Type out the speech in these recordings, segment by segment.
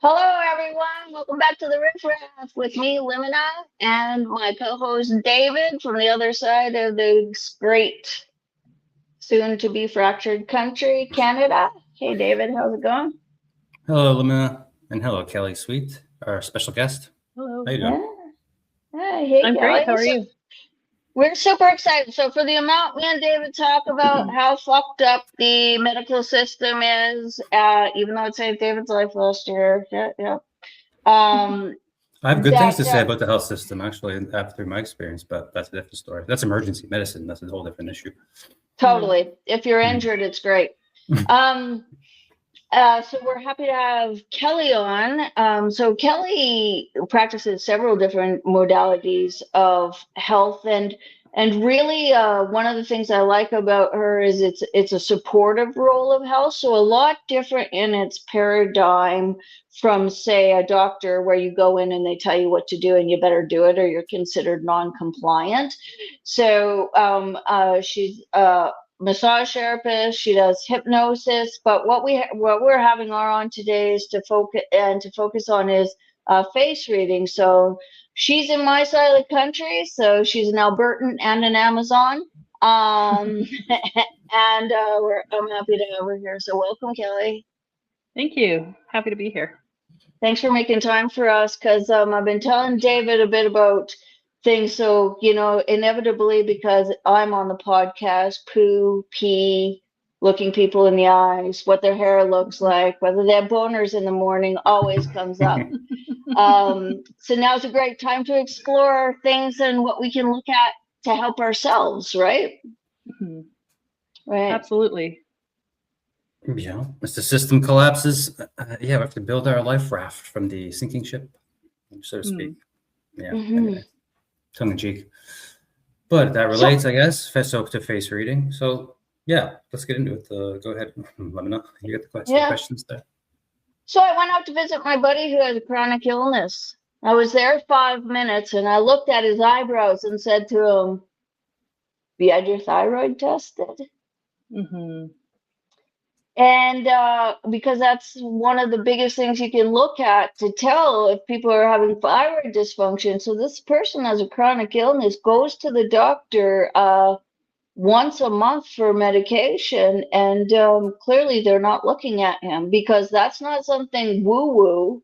Hello, everyone. Welcome back to the Riff Raft with me, Limina, and my co-host David from the other side of the great, soon-to-be fractured country, Canada. Hey, David, how's it going? Hello, Limina, and hello, Kelly Sweet, our special guest. Hello. How you Yeah. doing? Hey, I'm Kelly. great. How are you? We're super excited. So, for the amount me and David talk about how fucked up the medical system is, even though it saved David's life last year, yeah. Um, I have good things that to say about the health system, actually, after my experience, but that's a different story. That's emergency medicine. That's a whole different issue. Totally. If you're Mhm. injured, it's great. Um, so we're happy to have Kelly on. So Kelly practices several different modalities of health, and really one of the things I like about her is it's a supportive role of health. So a lot different in its paradigm from, say, a doctor where you go in and they tell you what to do and you better do it or you're considered non-compliant. So she's massage therapist. She does hypnosis. But what we're having her on today is to focus on is face reading. So she's in my side of the country, so she's an Albertan and an Amazon. Um, and I'm happy to have her here. So welcome, Kelly. Thank you. Happy to be here. Thanks for making time for us, because I've been telling David a bit about things. So, inevitably, because I'm on the podcast, poo, pee, looking people in the eyes, what their hair looks like, whether they have boners in the morning, always comes up. So now's a great time to explore things and what we can look at to help ourselves, right? Mhm. Right. Absolutely. As the system collapses, we have to build our life raft from the sinking ship, so to speak. Yeah, anyway, tongue in cheek. But that relates, I guess, to face reading. So, yeah, let's get into it. Go ahead. Let me know. You got the questions there. So I went out to visit my buddy who has a chronic illness. I was there 5 minutes and I looked at his eyebrows and said to him, "Have you had your thyroid tested?" hmm And because that's one of the biggest things you can look at to tell if people are having thyroid dysfunction. So this person has a chronic illness, goes to the doctor once a month for medication, and clearly they're not looking at him because that's not something woo-woo.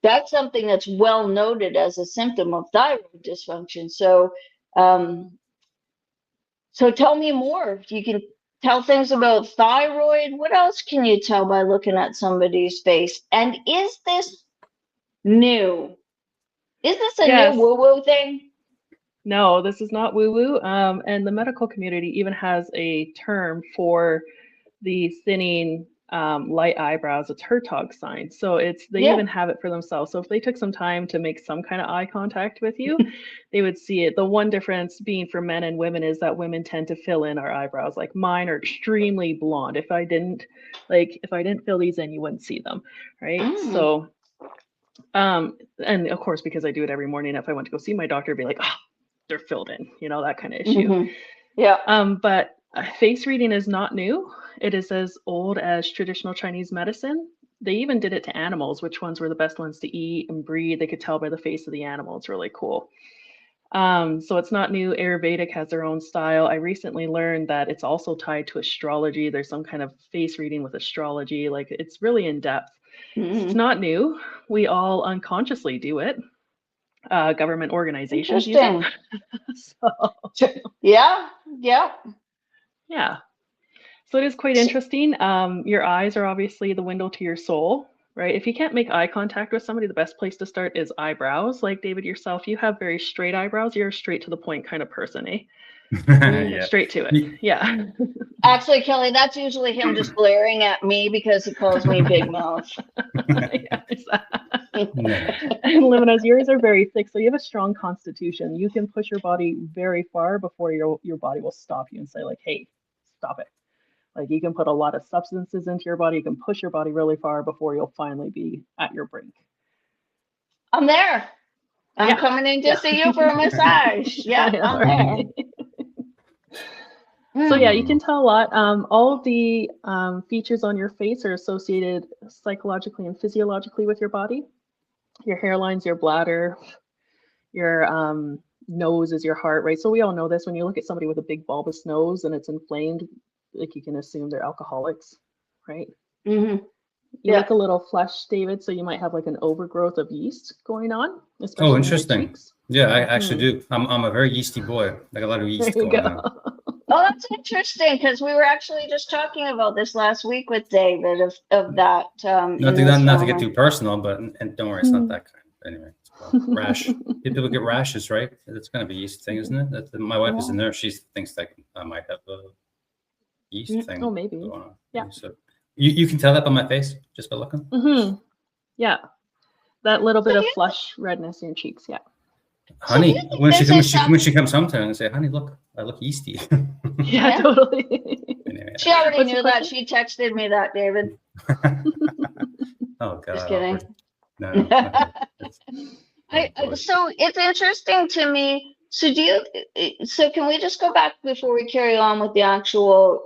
That's something that's well noted as a symptom of thyroid dysfunction. Um, so tell me more. You can tell things about thyroid. What else can you tell by looking at somebody's face? And is this new? Is this a new Yes. woo-woo thing? No, this is not woo-woo. And the medical community even has a term for the thinning light eyebrows. It's Hertog sign. So they Yeah. even have it for themselves. So if they took some time to make some kind of eye contact with you, they would see it. The one difference being for men and women is that women tend to fill in our eyebrows. Like mine are extremely blonde. If I didn't fill these in, you wouldn't see them, right? Mm. So and of course, because I do it every morning, if I went to go see my doctor, I'd be like, oh, they're filled in, that kind of issue. Mm-hmm. Yeah. But face reading is not new. It is as old as traditional Chinese medicine. They even did it to animals, which ones were the best ones to eat and breed. They could tell by the face of the animal. It's really cool. So it's not new. Ayurvedic has their own style. I recently learned that it's also tied to astrology. There's some kind of face reading with astrology. Like it's really in depth. It's Mm-hmm. not new. We all unconsciously do it. Government organizations use it. Interesting. So Yeah. Yeah. yeah. So it is quite interesting. Your eyes are obviously the window to your soul, right? If you can't make eye contact with somebody, the best place to start is eyebrows. Like David yourself, you have very straight eyebrows. You're a straight to the point kind of person, eh? Yeah. Straight to it. Yeah. Actually, Kelly, that's usually him just glaring at me because he calls me Big Mouth. Yeah, and Limina's, yours are very thick, so you have a strong constitution. You can push your body very far before your body will stop you and say like, "Hey, stop it." Like you can put a lot of substances into your body. You can push your body really far before you'll finally be at your brink. I'm there. I'm Yeah. coming in to see you for a massage. I Yep, know, I'm right? there. So yeah, you can tell a lot. All of the features on your face are associated psychologically and physiologically with your body. Your hairlines, your bladder, your nose is your heart, right? So we all know this. When you look at somebody with a big bulbous nose and it's inflamed, like you can assume they're alcoholics, right? Mm-hmm. You look a little flushed, David, so you might have like an overgrowth of yeast going on, especially Oh, in your interesting. cheeks. Yeah, I actually do. I'm a very yeasty boy. Like a lot of yeast There you going go. on. Oh, that's interesting because we were actually just talking about this last week with David of that. Not to get too personal, but and don't worry, it's not that kind. Anyway, rash. People get rashes, right? It's gonna be yeast thing, isn't it? My wife is a nurse. She thinks that I might have a yeast thing. Oh, maybe. Going on. Yeah. So you can tell that by my face just by looking. Mm-hmm. Yeah, that little bit of flush redness in your cheeks. Yeah. Honey, So when she comes home to me and say, "Honey, look, I look yeasty." Yeah, totally. Anyway, she already knew that. She texted me that, David. Oh God! Just kidding. No. So it's interesting to me. So can we just go back before we carry on with the actual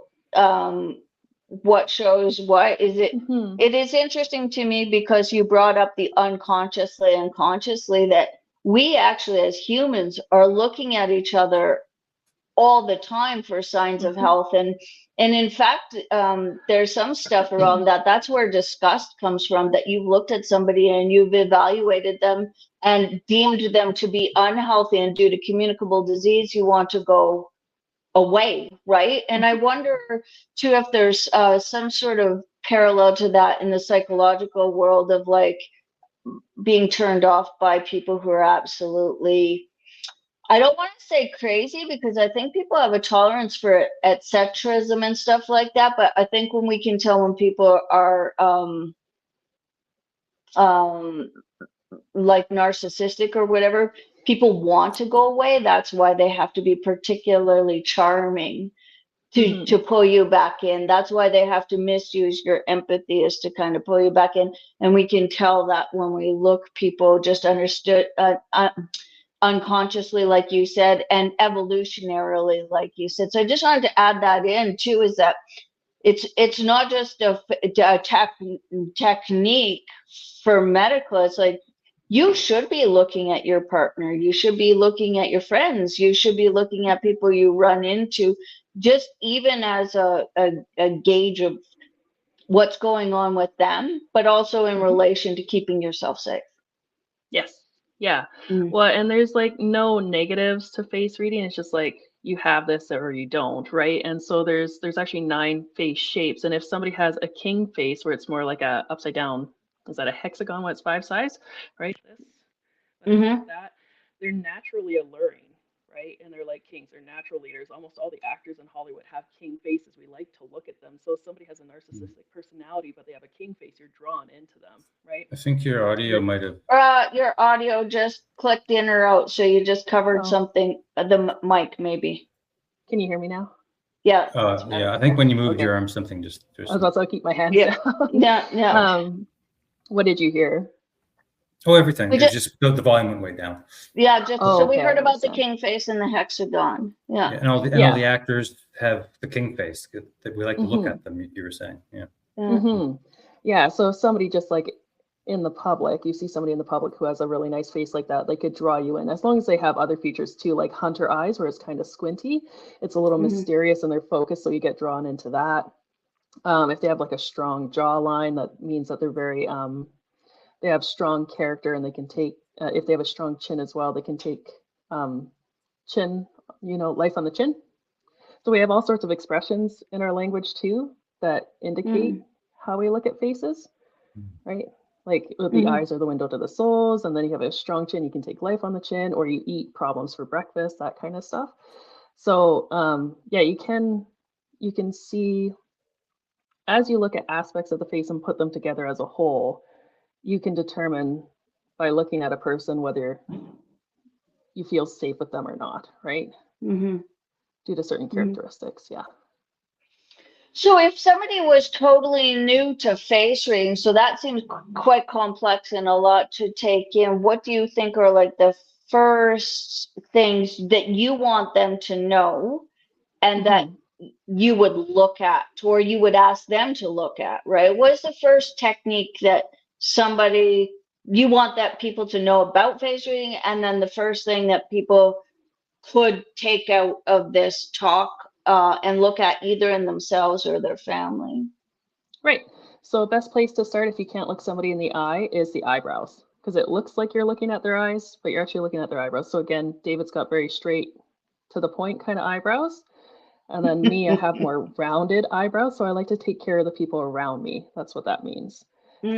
what shows what? Is it? Mm-hmm. It is interesting to me because you brought up the unconsciously that we actually as humans are looking at each other all the time for signs of health, and in fact there's some stuff around that. That's where disgust comes from, that you've looked at somebody and you've evaluated them and deemed them to be unhealthy, and due to communicable disease you want to go away, right? And I wonder too if there's some sort of parallel to that in the psychological world of like being turned off by people who are absolutely, I don't want to say crazy because I think people have a tolerance for etceterism and stuff like that. But I think when we can tell when people are like narcissistic or whatever, people want to go away. That's why they have to be particularly charming to pull you back in. That's why they have to misuse your empathy, is to kind of pull you back in. And we can tell that when we look, people just understood unconsciously, like you said, and evolutionarily, like you said. So I just wanted to add that in too, is that it's not just a technique for medical. It's like you should be looking at your partner, you should be looking at your friends, you should be looking at people you run into, just even as a gauge of what's going on with them, but also in relation to keeping yourself safe. Yes. Yeah. Well, and there's like no negatives to face reading. It's just like you have this or you don't, right? And so there's actually 9 face shapes. And if somebody has a king face where it's more like a upside down, is that a hexagon when it's 5 sides, right? That they're naturally alluring, right? And they're like kings, they're natural leaders. Almost all the actors in Hollywood have king faces. We like to look at them. So if somebody has a narcissistic personality, but they have a king face, you're drawn into them, right? I think your audio might have. Your audio just clicked in or out, so you just covered something. The mic, maybe. Can you hear me now? Yeah. Yeah, I think when you moved your arm, something just. I was about to keep my hands down. Yeah. What did you hear? Oh, everything. It just the volume went way down. Yeah, so we heard about the king face and the hexagon. Yeah. And all the actors have the king face. That we like to look at them. You were saying, yeah. Yeah. So if somebody just like in the public, you see somebody in the public who has a really nice face like that, they could draw you in, as long as they have other features too, like hunter eyes, where it's kind of squinty. It's a little mysterious and they're focused, so you get drawn into that. If they have like a strong jawline, that means that they're very they have strong character, and they can take if they have a strong chin as well, they can take chin, life on the chin. So we have all sorts of expressions in our language too that indicate how we look at faces, right? Like the eyes are the window to the souls, and then you have a strong chin, you can take life on the chin, or you eat problems for breakfast, that kind of stuff. So yeah, you can see, as you look at aspects of the face and put them together as a whole, you can determine by looking at a person whether you feel safe with them or not, right? Due to certain characteristics, yeah. So if somebody was totally new to face reading, so that seems quite complex and a lot to take in, what do you think are like the first things that you want them to know, and that you would look at, or you would ask them to look at, right? What is the first technique that somebody, you want that people to know about face reading, and then the first thing that people could take out of this talk and look at either in themselves or their family? Right. So best place to start if you can't look somebody in the eye is the eyebrows, because it looks like you're looking at their eyes, but you're actually looking at their eyebrows. So again, David's got very straight to the point kind of eyebrows. And then me, I have more rounded eyebrows. So I like to take care of the people around me. That's what that means.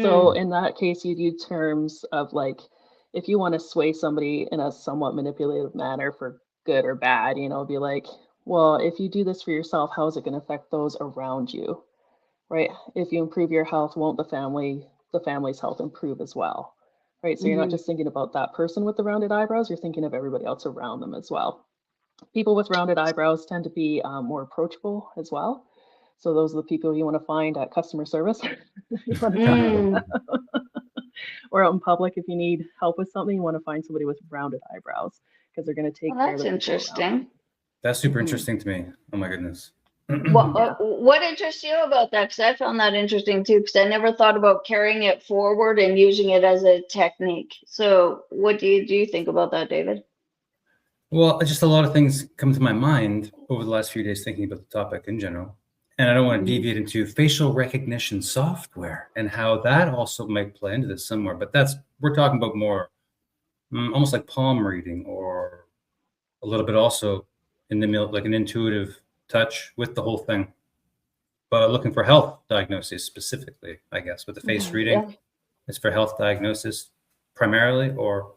So in that case, you'd use terms of like, if you want to sway somebody in a somewhat manipulative manner for good or bad, you know, be like, well, if you do this for yourself, how is it going to affect those around you? Right? If you improve your health, won't the family's health improve as well? Right? So you're not just thinking about that person with the rounded eyebrows, you're thinking of everybody else around them as well. People with rounded eyebrows tend to be more approachable as well. So those are the people you want to find at customer service. You want to talk to them. Or out in public, if you need help with something, you want to find somebody with rounded eyebrows because they're going to take care of the people around them. That's interesting. That's super interesting to me. Oh my goodness. What interests you about that? Because I found that interesting too, because I never thought about carrying it forward and using it as a technique. So what do you think about that, David? Well, just a lot of things come to my mind over the last few days thinking about the topic in general. And I don't want to deviate into facial recognition software and how that also might play into this somewhere. But we're talking about more almost like palm reading, or a little bit also in the middle, like an intuitive touch with the whole thing. But looking for health diagnosis specifically, I guess, with the face reading. Yeah. It's for health diagnosis primarily, or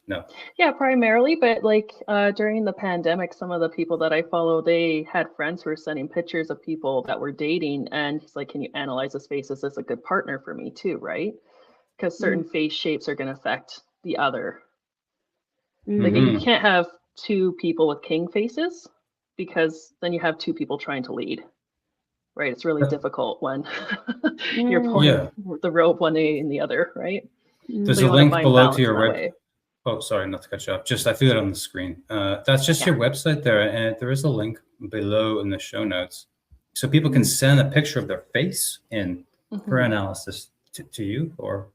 no? Yeah, primarily, but like during the pandemic, some of the people that I follow, they had friends who were sending pictures of people that were dating, and he's like, can you analyze this face? Is this a good partner for me too, right? Because certain face shapes are going to affect the other. Like you can't have two people with king faces, because then you have two people trying to lead, right? It's really difficult when you're pulling the rope one way and the other, right? There's a link below to your website. Oh, sorry, not to cut you off. Just I threw it on the screen. That's just your website there, and there is a link below in the show notes, so people can send a picture of their face in for analysis to you, or.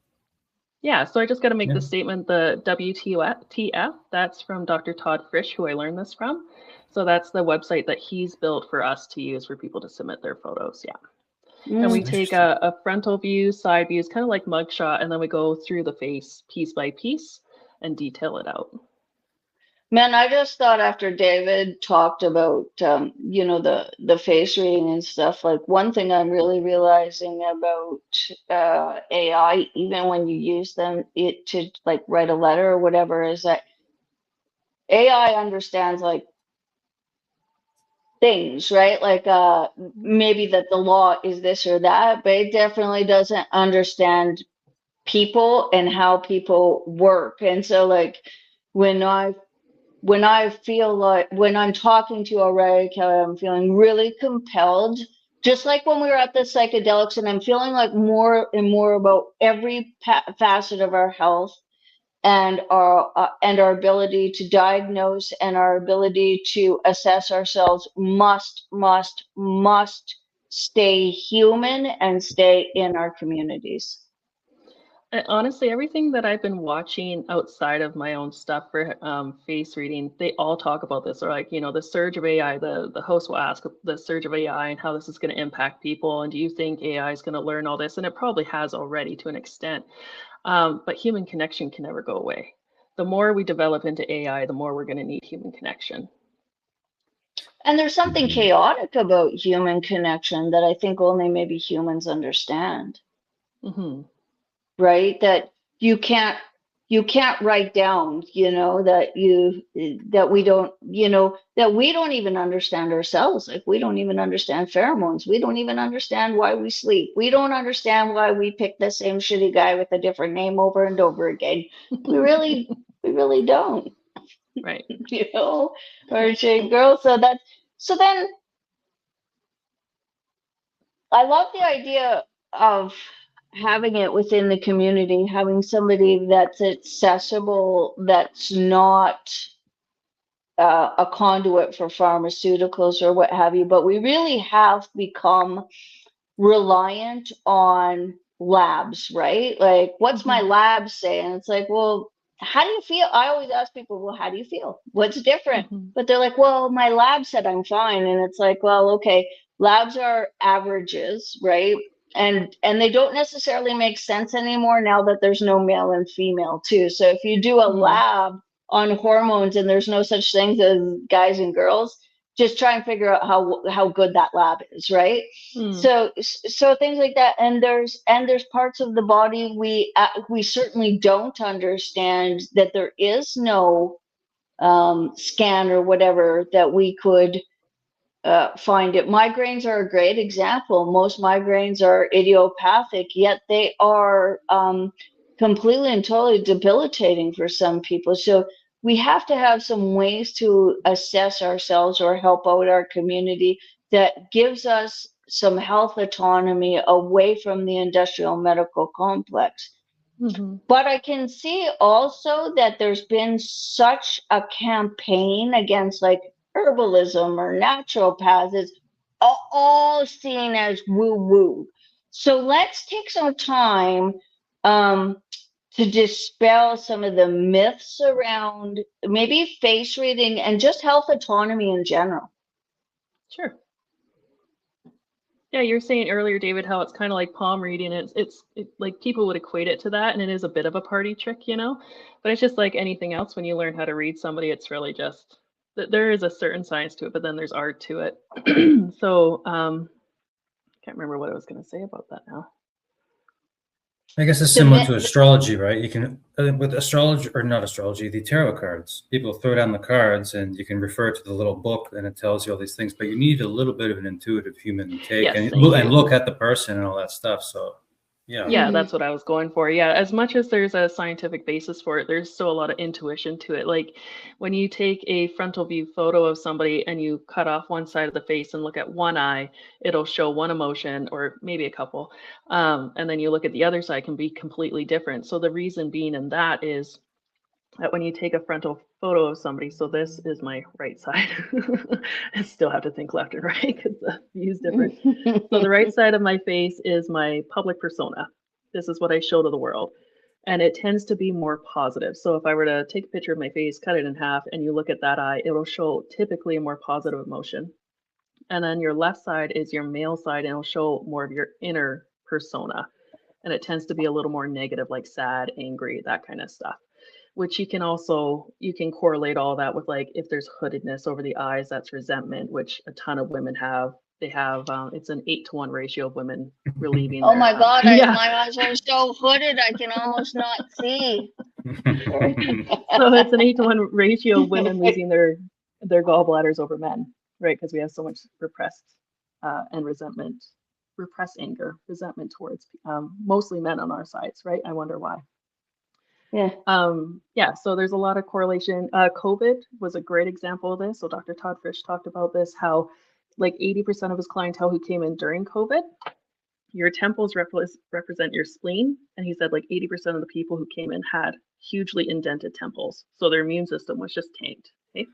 Yeah, so I just got to make the statement, the WTF, that's from Dr. Todd Frisch, who I learned this from. So that's the website that he's built for us to use for people to submit their photos. Yeah. And we take a frontal view, side views, kind of like mugshot, and then we go through the face piece by piece and detail it out. Man, I just thought after David talked about, you know, the face reading and stuff, like one thing I'm really realizing about AI, even when you use it to like write a letter or whatever, is that AI understands like things, right? Like maybe that the law is this or that, but it definitely doesn't understand people and how people work. And so like when I feel like when I'm talking to you already, Kelly, I'm feeling really compelled, just like when we were at the psychedelics, and I'm feeling like more and more about every facet of our health and our ability to diagnose and our ability to assess ourselves must stay human and stay in our communities. Honestly, everything that I've been watching outside of my own stuff for face reading, they all talk about this. Or like, you know, the surge of AI, the host will ask the surge of AI and how this is going to impact people. And do you think AI is going to learn all this? And it probably has already to an extent. But human connection can never go away. The more we develop into AI, the more we're going to need human connection. And there's something chaotic about human connection that I think only maybe humans understand. Right? That you can't write down, you know, that we don't, you know, that we don't even understand ourselves. Like we don't even understand pheromones. We don't even understand why we sleep. We don't understand why we pick the same shitty guy with a different name over and over again. We really don't. Right. You know, or shitty girl. So then I love the idea of having it within the community, having somebody that's accessible, that's not a conduit for pharmaceuticals or what have you, but we really have become reliant on labs, right? Like, what's my lab say? And it's like, well, how do you feel? I always ask people, well, how do you feel? What's different? But they're like, well, my lab said I'm fine. And it's like, well, okay, labs are averages, right? And they don't necessarily make sense anymore now that there's no male and female too. So if you do a lab on hormones and there's no such things as guys and girls, just try and figure out how good that lab is, right? So things like that, and there's parts of the body we certainly don't understand, that there is no scan or whatever that we could find it. Migraines are a great example. Most migraines are idiopathic, yet they are completely and totally debilitating for some people. So we have to have some ways to assess ourselves or help out our community that gives us some health autonomy away from the industrial medical complex. But I can see also that there's been such a campaign against like herbalism or naturopaths. It's all seen as woo-woo. So let's take some time to dispel some of the myths around maybe face reading and just health autonomy in general. Sure. Yeah, you're saying earlier, David, how it's kind of like palm reading. It's like people would equate it to that, and it is a bit of a party trick, you know. But it's just like anything else. When you learn how to read somebody, it's really just there is a certain science to it, but then there's art to it. So can't remember what I was going to say about that now. I guess it's similar to astrology, right? You can, with astrology, or not astrology, the tarot cards, people throw down the cards and you can refer to the little book and it tells you all these things, but you need a little bit of an intuitive human take and look at the person and all that stuff. So, yeah. Yeah, that's what I was going for. Yeah, as much as there's a scientific basis for it, there's still a lot of intuition to it. Like when you take a frontal view photo of somebody and you cut off one side of the face and look at one eye, it'll show one emotion or maybe a couple. And then you look at the other side, can be completely different. So the reason being in that is that when you take a frontal photo of somebody, so this is my right side. I still have to think left and right because the view is different. So the right side of my face is my public persona. This is what I show to the world. And it tends to be more positive. So if I were to take a picture of my face, cut it in half, and you look at that eye, it'll show typically a more positive emotion. And then your left side is your male side, and it'll show more of your inner persona. And it tends to be a little more negative, like sad, angry, that kind of stuff. Which you can correlate all that with, like, if there's hoodedness over the eyes, that's resentment, which a ton of women have. They have, it's an 8-to-1 ratio of women relieving. Oh my God, my eyes are so hooded, I can almost not see. So it's an 8-to-1 ratio of women losing their gallbladders over men, right? Because we have so much repressed and resentment, repressed anger, resentment towards mostly men on our sides, right? I wonder why. Yeah. So there's a lot of correlation. COVID was a great example of this. So Dr. Todd Fish talked about this, how like 80% of his clientele who came in during COVID, your temples represent your spleen. And he said like 80% of the people who came in had hugely indented temples. So their immune system was just tanked. Okay?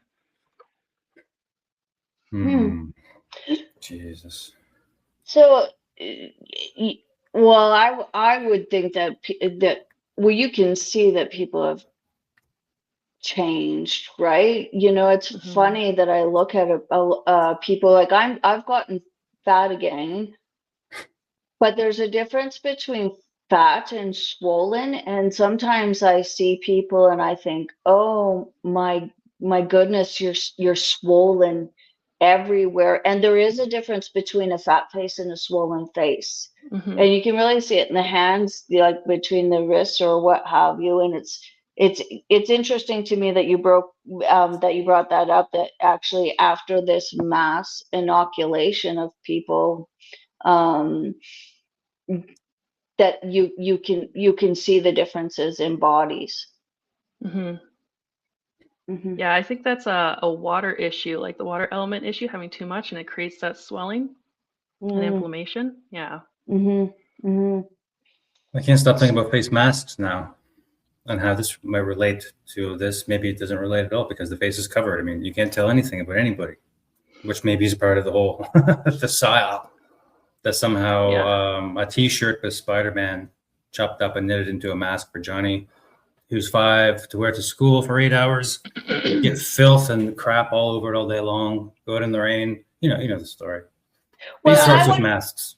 Jesus. So, well, I would think that well, you can see that people have changed, right? You know, it's funny that I look at people like I've gotten fat again, but there's a difference between fat and swollen. And sometimes I see people and I think, oh my goodness, you're swollen everywhere. And there is a difference between a fat face and a swollen face. And you can really see it in the hands, like between the wrists or what have you. And it's interesting to me that you brought that up, that actually after this mass inoculation of people, that you can see the differences in bodies. Yeah, I think that's a water issue, like the water element issue, having too much, and it creates that swelling and inflammation. Yeah. I can't stop thinking about face masks now. on how this might relate to this. Maybe it doesn't relate at all because the face is covered. I mean, you can't tell anything about anybody, which maybe is part of the whole the psyop. That somehow a T-shirt with Spider-Man chopped up and knitted into a mask for Johnny, who's 5, to wear to school for 8 hours, get filth and crap all over it all day long, go out in the rain. You know the story. Well, These sorts of masks.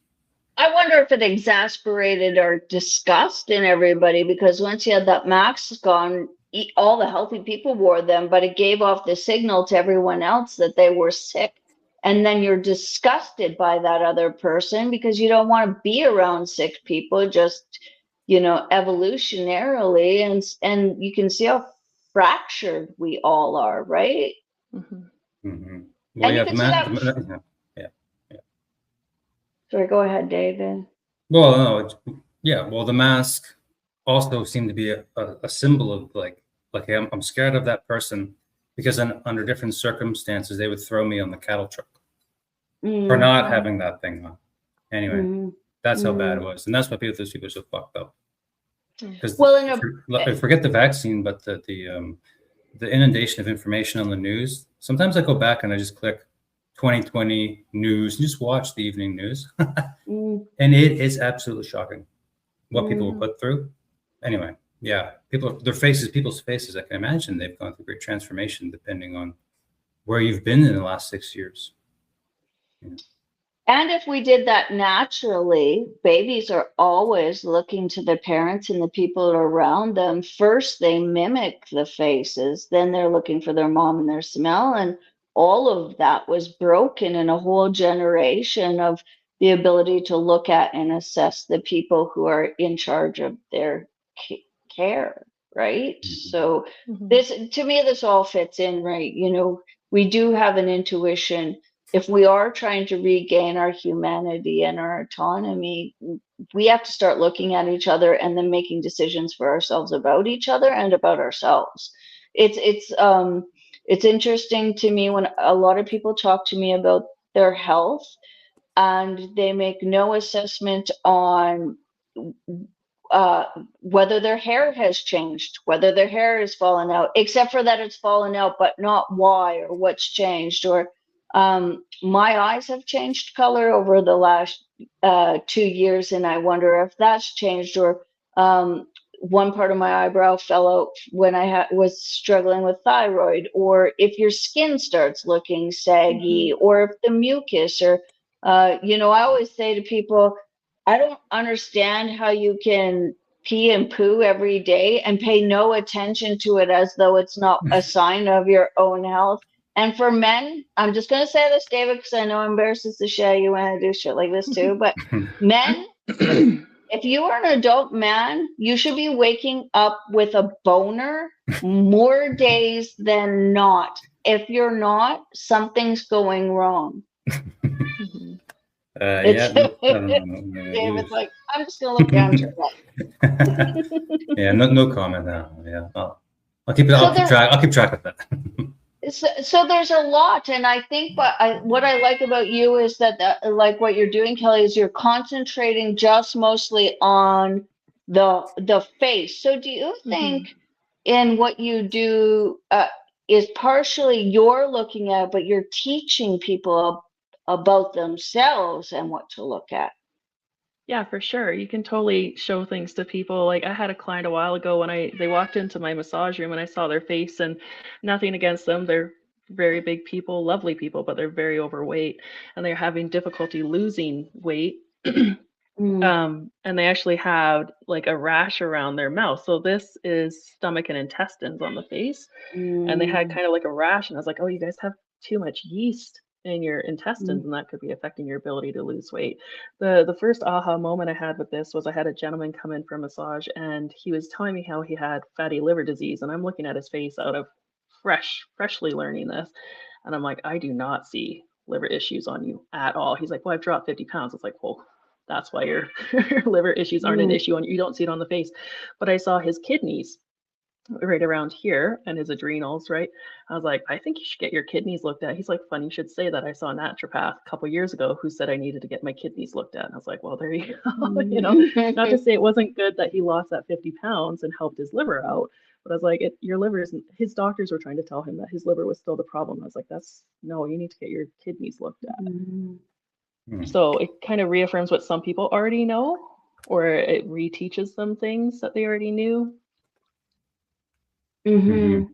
I wonder if it exasperated or disgust in everybody, because once you had that mask on, all the healthy people wore them, but it gave off the signal to everyone else that they were sick. And then you're disgusted by that other person because you don't want to be around sick people, just, evolutionarily. And you can see how fractured we all are, right? Mm-hmm. Mm-hmm. Well, And yeah, you can see that. yeah. Sorry, go ahead, David. Well, no, well, the mask also seemed to be a symbol of like I'm scared of that person because under different circumstances they would throw me on the cattle truck for not having that thing on. Anyway, that's how bad it was, and that's why those people are so fucked up. Because forget the vaccine, but the inundation of information on the news. Sometimes I go back and I just click 2020 news and just watch the evening news, and it is absolutely shocking what people were put through. Anyway, yeah, people's faces. I can imagine they've gone through great transformation depending on where you've been in the last 6 years. Yeah. And if we did that naturally, babies are always looking to their parents and the people around them. First, they mimic the faces, then they're looking for their mom and their smell. And all of that was broken in a whole generation of the ability to look at and assess the people who are in charge of their care, right? So to me, this all fits in, right? We do have an intuition. If we are trying to regain our humanity and our autonomy, we have to start looking at each other and then making decisions for ourselves about each other and about ourselves. It's interesting to me when a lot of people talk to me about their health and they make no assessment on whether their hair has changed, whether their hair has fallen out, except for that it's fallen out, but not why or what's changed. Or my eyes have changed color over the last 2 years, and I wonder if that's changed. Or one part of my eyebrow fell out when I was struggling with thyroid. Or if your skin starts looking saggy, or if the mucus, or I always say to people, I don't understand how you can pee and poo every day and pay no attention to it as though it's not a sign of your own health. And for men, I'm just going to say this, David, because I know it embarrasses the shit you want to do shit like this too. But men, if you are an adult man, you should be waking up with a boner more days than not. If you're not, something's going wrong. David's like, I'm just gonna look down to that. Yeah, no comment now. Yeah, I'll keep track of that. So there's a lot, and I think what I like about you is that like what you're doing, Kelly, is you're concentrating just mostly on the face. So do you think in what you do is partially you're looking at, but you're teaching people about themselves and what to look at? Yeah, for sure. You can totally show things to people. Like I had a client a while ago when they walked into my massage room and I saw their face, and nothing against them. They're very big people, lovely people, but they're very overweight and they're having difficulty losing weight. And they actually had like a rash around their mouth. So this is stomach and intestines on the face. And they had kind of like a rash, and I was like, oh, you guys have too much yeast in your intestines, and that could be affecting your ability to lose weight. The first aha moment I had with this was I had a gentleman come in for a massage, and he was telling me how he had fatty liver disease, and I'm looking at his face out of freshly learning this, and I'm like, I do not see liver issues on you at all. He's like, well, I've dropped 50 pounds. It's like, well, that's why your liver issues aren't an issue on you. You don't see it on the face. But I saw his kidneys. right around here and his adrenals, right? I was like, I think you should get your kidneys looked at. He's like, funny you should say that. I saw a naturopath a couple years ago who said I needed to get my kidneys looked at. And I was like, well, there you go. You know, not to say it wasn't good that he lost that 50 pounds and helped his liver out, but I was like, your liver isn't, his doctors were trying to tell him that his liver was still the problem. I was like, no, you need to get your kidneys looked at. So it kind of reaffirms what some people already know, or it reteaches them things that they already knew. I don't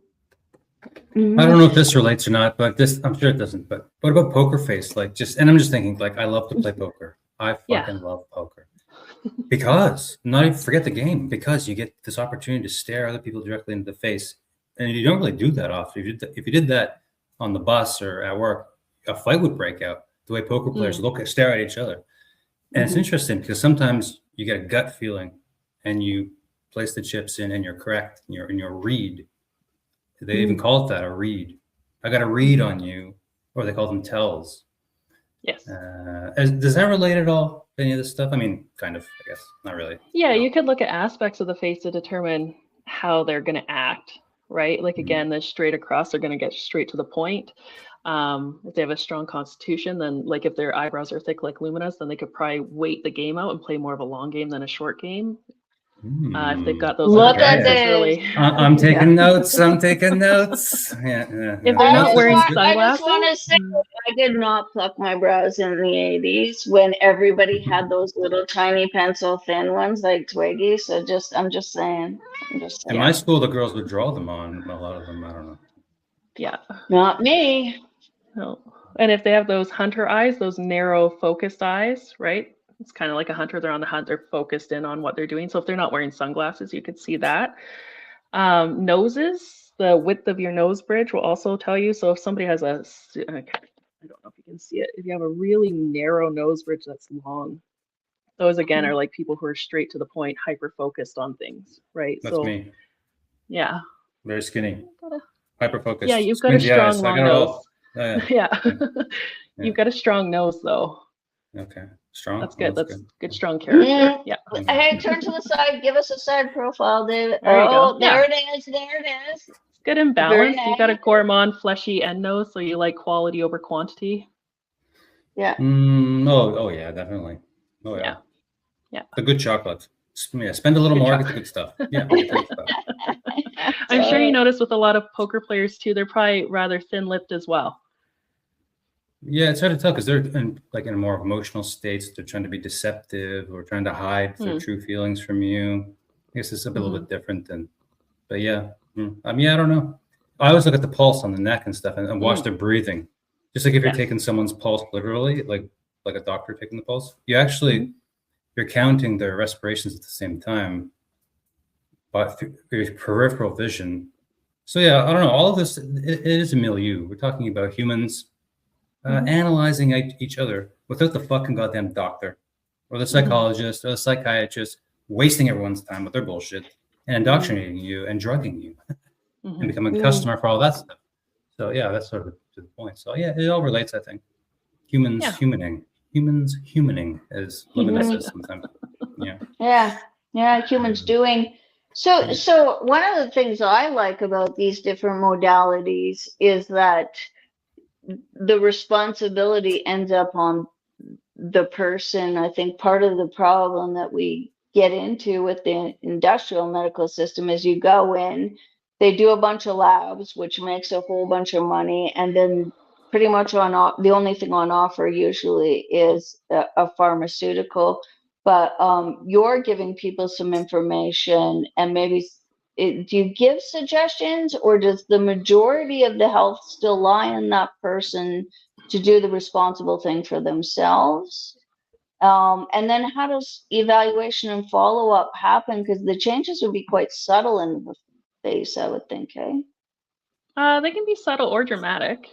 know if this relates or not, but I'm sure it doesn't. But what about poker face? Like, and I'm just thinking, like, I love to play poker. I fucking love poker because not even forget the game, because you get this opportunity to stare other people directly into the face, and you don't really do that often. If you did that on the bus or at work, a fight would break out. The way poker players stare at each other, and it's interesting because sometimes you get a gut feeling, and you place the chips in and you're correct in your read. They even call it that, a read. I got a read on you, or they call them tells. Yes. Does that relate at all, any of this stuff? I mean, kind of, I guess, not really. Yeah, you could look at aspects of the face to determine how they're going to act, right? Like, again, the straight across, they're going to get straight to the point. If they have a strong constitution, then like if their eyebrows are thick like Limina's, then they could probably wait the game out and play more of a long game than a short game. If they've got those, look at this. really. I'm taking notes. I'm taking notes. Yeah. If they're not wearing sunglasses, I just want to say, I did not pluck my brows in the 80s when everybody had those little tiny pencil thin ones like Twiggy. So I'm just saying. In my school, the girls would draw them on. A lot of them, I don't know. Yeah. Not me. No. And if they have those hunter eyes, those narrow focused eyes, right? It's kind of like a hunter. They're on the hunt. They're focused in on what they're doing. So if they're not wearing sunglasses, you could see that. Noses, the width of your nose bridge will also tell you. So if somebody has I don't know if you can see it. If you have a really narrow nose bridge that's long, those again are like people who are straight to the point, hyper focused on things, right? That's me. Yeah. Very skinny. Hyper focused. Yeah, you've got a strong long nose. Yeah. You've got a strong nose though. Okay. Strong. That's good. That's good, strong character. Yeah. Hey, turn to the side. Give us a side profile, David. There you go. There it is. There it is. It's good and balanced. You've got a gourmand, fleshy end nose, so you like quality over quantity. Yeah. Oh yeah, definitely. Oh yeah. Yeah. The good chocolate. Yeah, spend a little more, get the good stuff. Yeah. I'm sure you notice with a lot of poker players too, they're probably rather thin-lipped as well. Yeah, it's hard to tell because they're in a more emotional states. They're trying to be deceptive or trying to hide their true feelings from you. I guess it's a little bit different but yeah. I mean, I don't know. I always look at the pulse on the neck and stuff and watch their breathing. Just like if you're taking someone's pulse literally, like a doctor taking the pulse, you're counting their respirations at the same time, but through your peripheral vision. So yeah, I don't know. All of this, it is a milieu. We're talking about humans analyzing each other without the fucking goddamn doctor or the psychologist or the psychiatrist wasting everyone's time with their bullshit and indoctrinating you and drugging you and becoming a customer for all that stuff. So yeah, that's sort of to the point. So yeah, it all relates, I think. Humans humaning, as Limina says sometimes. Humans doing. So one of the things I like about these different modalities is that the responsibility ends up on the person. I think part of the problem that we get into with the industrial medical system is you go in, they do a bunch of labs, which makes a whole bunch of money, and then pretty much the only thing on offer usually is a pharmaceutical. But you're giving people some information, and maybe do you give suggestions, or does the majority of the health still lie on that person to do the responsible thing for themselves? And then how does evaluation and follow-up happen? Because the changes would be quite subtle in the face, I would think, hey? They can be subtle or dramatic.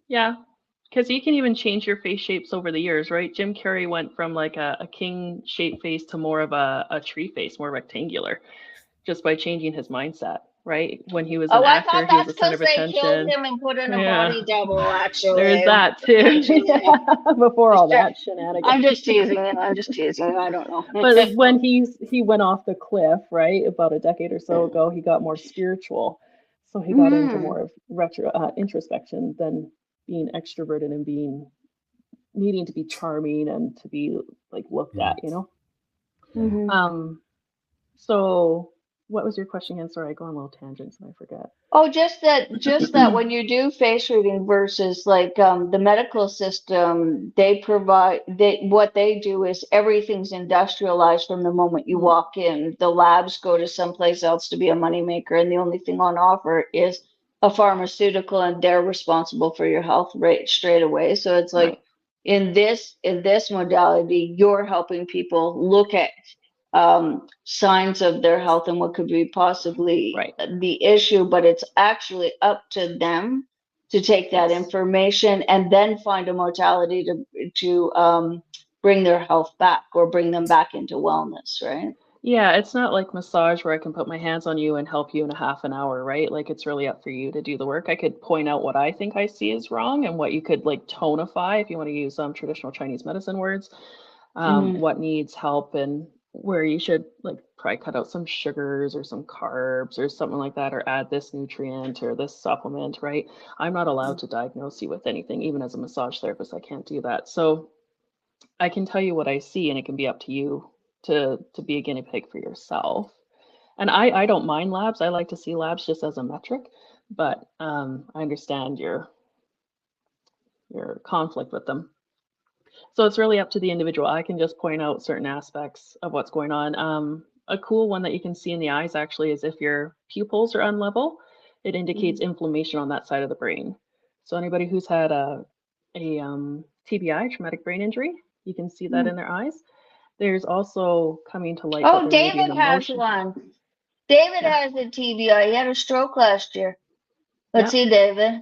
Yeah. Because you can even change your face shapes over the years, right? Jim Carrey went from like a king shaped face to more of a tree face, more rectangular, just by changing his mindset, right? When he was Oh, an I actor, thought he was that's the center because of they killed attention. him and put in a Yeah. body double, actually. There's that too. Before all Just that shenanigans. I'm just teasing you. I'm just teasing you. I don't know. But When he went off the cliff, right, about a decade or so ago, he got more spiritual. So he got into more of introspection than being extroverted and needing to be charming and to be like looked at, you know. Mhm. So what was your question again? Sorry, I go on little tangents and I forget. Oh, just that when you do face reading versus like the medical system, what they do is everything's industrialized from the moment you walk in. The labs go to someplace else to be a moneymaker, and the only thing on offer is a pharmaceutical, and they're responsible for your health rate straight away. So it's like Right. in this modality, you're helping people look at signs of their health and what could be possibly Right. the issue, but it's actually up to them to take that Yes. information and then find a modality to bring their health back or bring them back into wellness, right? Yeah, it's not like massage where I can put my hands on you and help you in a half an hour, right? Like it's really up for you to do the work. I could point out what I think I see is wrong and what you could like tonify if you want to use traditional Chinese medicine words, what needs help and where you should like probably cut out some sugars or some carbs or something like that, or add this nutrient or this supplement, right? I'm not allowed to diagnose you with anything, even as a massage therapist, I can't do that. So I can tell you what I see, and it can be up to you to be a guinea pig for yourself. And I don't mind labs. I like to see labs just as a metric, but I understand your conflict with them. So it's really up to the individual. I can just point out certain aspects of what's going on. A cool one that you can see in the eyes actually is if your pupils are unlevel, it indicates inflammation on that side of the brain. So anybody who's had a TBI, traumatic brain injury, you can see that in their eyes. There's also coming to light that Oh, there may be an David has emotion. one. David Yeah. has a TBI. He had a stroke last year. Let's Yeah. see, David.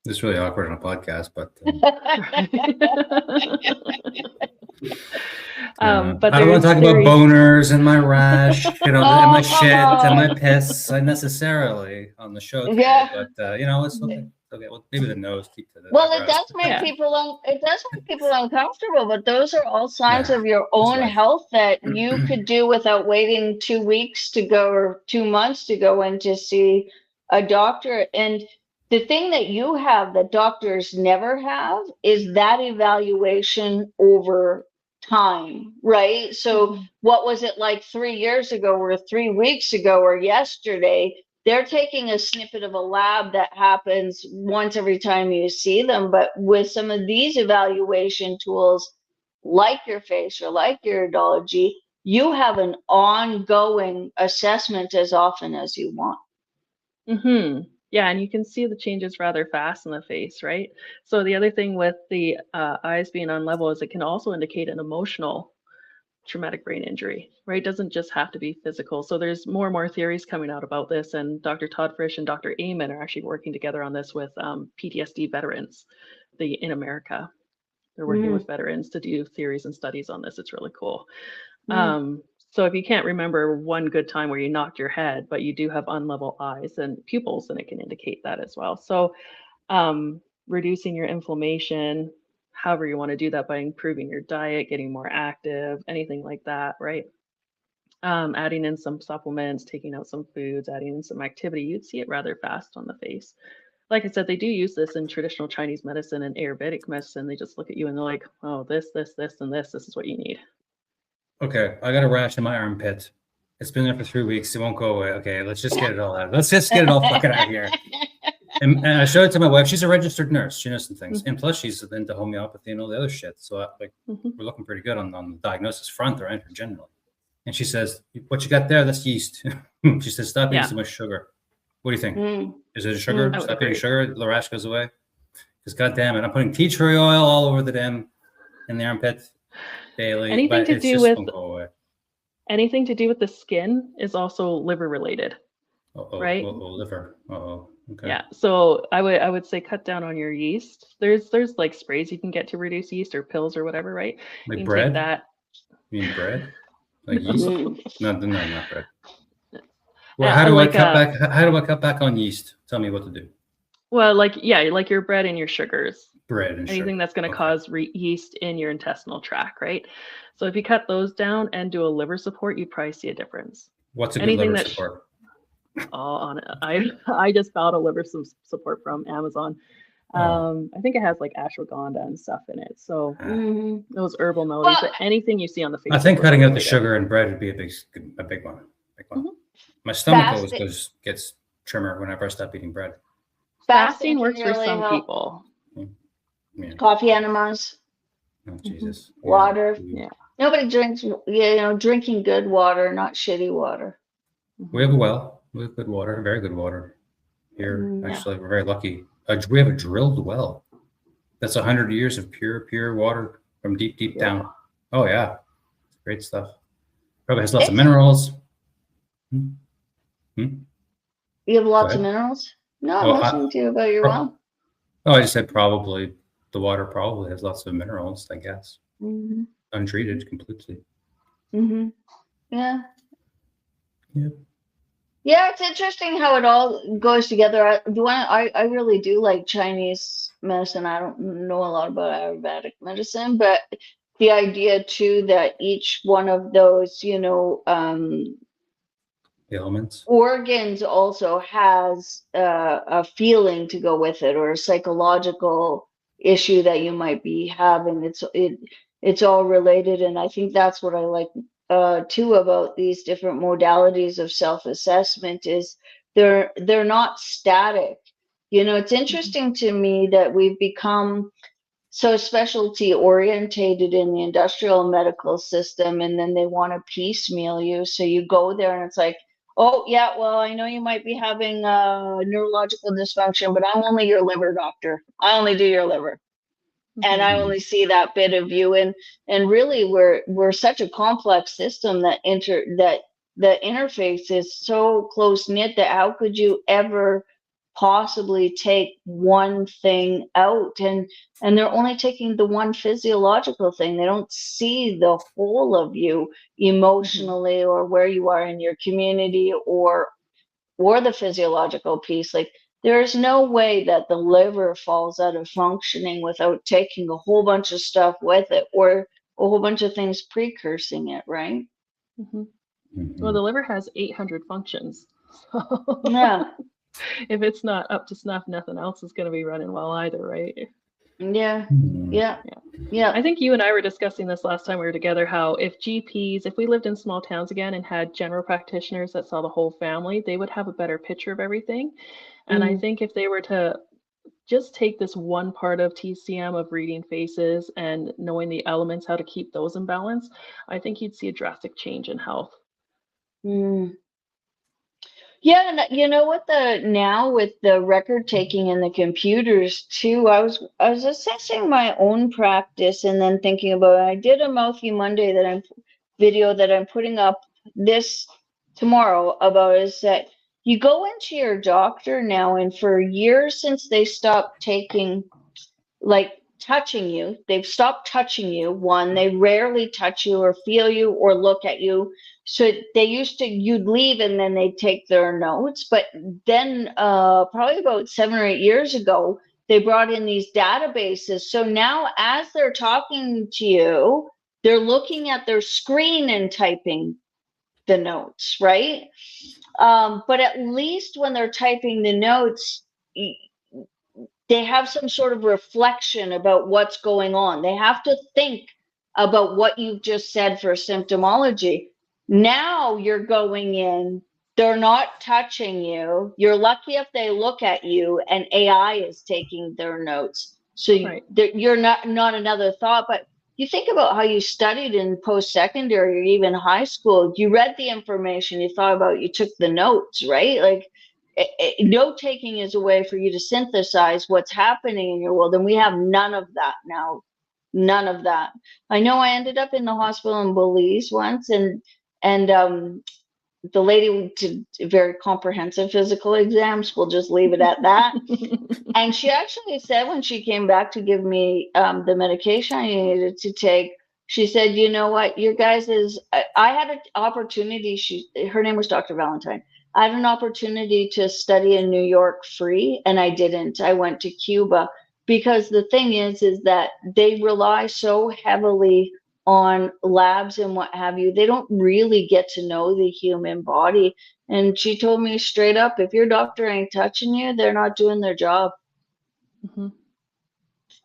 It's really awkward on a podcast, but But I don't want to talk about boners and my rash, and my Oh, shit come and my on. piss unnecessarily on the show today. Yeah. But it's okay. Okay, well, maybe the nose keep to the Well, it eyebrows. does make Yeah. people uncomfortable, but those are all signs Yeah, of your it's own life. health that you could do without waiting 2 weeks to go or 2 months to go in to see a doctor. And the thing that you have that doctors never have is that evaluation over time, right? So what was it like 3 years ago or 3 weeks ago or yesterday? They're taking a snippet of a lab that happens once every time you see them. But with some of these evaluation tools, like your face or like your iridology, you have an ongoing assessment as often as you want. Yeah, and you can see the changes rather fast in the face, right? So the other thing with the eyes being unlevel is it can also indicate an emotional traumatic brain injury, right? It doesn't just have to be physical. So there's more and more theories coming out about this, and Dr. Todd Frisch and Dr. Amen are actually working together on this with PTSD veterans in America. They're working with veterans to do theories and studies on this. It's really cool. So if you can't remember one good time where you knocked your head, but you do have unlevel eyes and pupils, then it can indicate that as well. So reducing your inflammation, however you want to do that by improving your diet, getting more active, anything like that, right? Adding in some supplements, taking out some foods, adding in some activity, you'd see it rather fast on the face. Like I said, they do use this in traditional Chinese medicine and Ayurvedic medicine. They just look at you and they're like, oh, this, and this is what you need. Okay, I got a rash in my armpit. It's been there for 3 weeks. It won't go away. Okay, let's just get it all out. Let's just get it all fucking out of here. And I showed it to my wife. She's a registered nurse. She knows some things. And plus, she's into homeopathy and all the other shit. So we're looking pretty good on the diagnosis front or generally. And she says, what you got there, that's yeast. She says, stop eating so much sugar. What do you think? Is it a sugar? Stop eating sugar, the rash goes away? Because God damn it, I'm putting tea tree oil all over the damn in the armpit daily. Anything to do with the skin is also liver related. Right? Liver. Okay. Yeah. So I would say cut down on your yeast. There's like sprays you can get to reduce yeast or pills or whatever, right? Like you can bread? Take that. You mean bread? Like yeast? No, not bread. Well, how do I like cut back? How do I cut back on yeast? Tell me what to do. well, like like your bread and your sugars. Bread and Anything sugar. that's going to Okay. cause yeast in your intestinal tract, right? So if you cut those down and do a liver support, you'd probably see a difference. What's a good Anything liver that support? I just found a liver support from Amazon. I think it has like ashwagandha and stuff in it. So those herbal melodies, Well, but anything you see on the Facebook. I think cutting out the related. sugar and bread would be a big one. Big one. Mhm. My stomach Fasting- always gets trimmer whenever I stop eating bread. Fasting works can for really some help. people. Yeah. Coffee enemas, Oh, Jesus. water. Yeah. Nobody drinks, drinking good water, not shitty water. We have a well. We have good water, very good water here. Yeah. Actually, we're very lucky. We have a drilled well. That's 100 years of pure water from deep down. Oh yeah, great stuff. Probably has lots of minerals. You have lots of ahead. minerals? No, Well, I'm listening to you about your well. Oh, I just said probably the water probably has lots of minerals, I guess. Mm-hmm. Untreated completely. Mm-hmm. Yeah. Yep. Yeah, it's interesting how it all goes together. I really do like Chinese medicine. I don't know a lot about Ayurvedic medicine, but the idea too that each one of those, Ailments. organs also has a feeling to go with it, or a psychological issue that you might be having. It's all related, and I think that's what I like too about these different modalities of self-assessment is they're not static. It's interesting to me that we've become so specialty orientated in the industrial medical system, and then they want to piecemeal you. So you go there and it's like, oh yeah, well, I know you might be having neurological dysfunction, but I'm only your liver doctor. I only do your liver. And I only see that bit of you. And really we're such a complex system that the interface is so close knit that how could you ever possibly take one thing out? And they're only taking the one physiological thing. They don't see the whole of you emotionally, or where you are in your community, or the physiological piece. Like, there is no way that the liver falls out of functioning without taking a whole bunch of stuff with it, or a whole bunch of things precursing it, right? Well, the liver has 800 functions. So Yeah. if it's not up to snuff, nothing else is going to be running well either, right? Yeah. I think you and I were discussing this last time we were together, how if we lived in small towns again and had general practitioners that saw the whole family, they would have a better picture of everything. And I think if they were to just take this one part of TCM of reading faces and knowing the elements, how to keep those in balance, I think you'd see a drastic change in health. Yeah, and you know what, now with the record taking and the computers too, I was assessing my own practice, and then thinking about it. I did a Mouthy Monday video that I'm putting up this tomorrow about, is that you go into your doctor now, and for years since they stopped touching you, they've stopped touching you. One, they rarely touch you or feel you or look at you. So you'd leave and then they'd take their notes. But then probably about 7 or 8 years ago, they brought in these databases. So now as they're talking to you, they're looking at their screen and typing the notes, right? But at least when they're typing the notes, they have some sort of reflection about what's going on. They have to think about what you've just said for symptomology. Now you're going in, they're not touching you. You're lucky if they look at you, and AI is taking their notes. So you're not another thought. But you think about how you studied in post-secondary or even high school. You read the information, you thought about it, you took the notes, right? Like, note taking is a way for you to synthesize what's happening in your world, and we have none of that now. None of that. I know I ended up in the hospital in Belize once, and the lady did very comprehensive physical exams. We'll just leave it at that. And she actually said, when she came back to give me the medication I needed to take, she said, you know what, your guys I had an opportunity. Her name was Dr. Valentine. I had an opportunity to study in New York free, and I didn't. I went to Cuba because the thing is that they rely so heavily on labs and what have you. They don't really get to know the human body. And she told me straight up, if your doctor ain't touching you, they're not doing their job. Mm-hmm.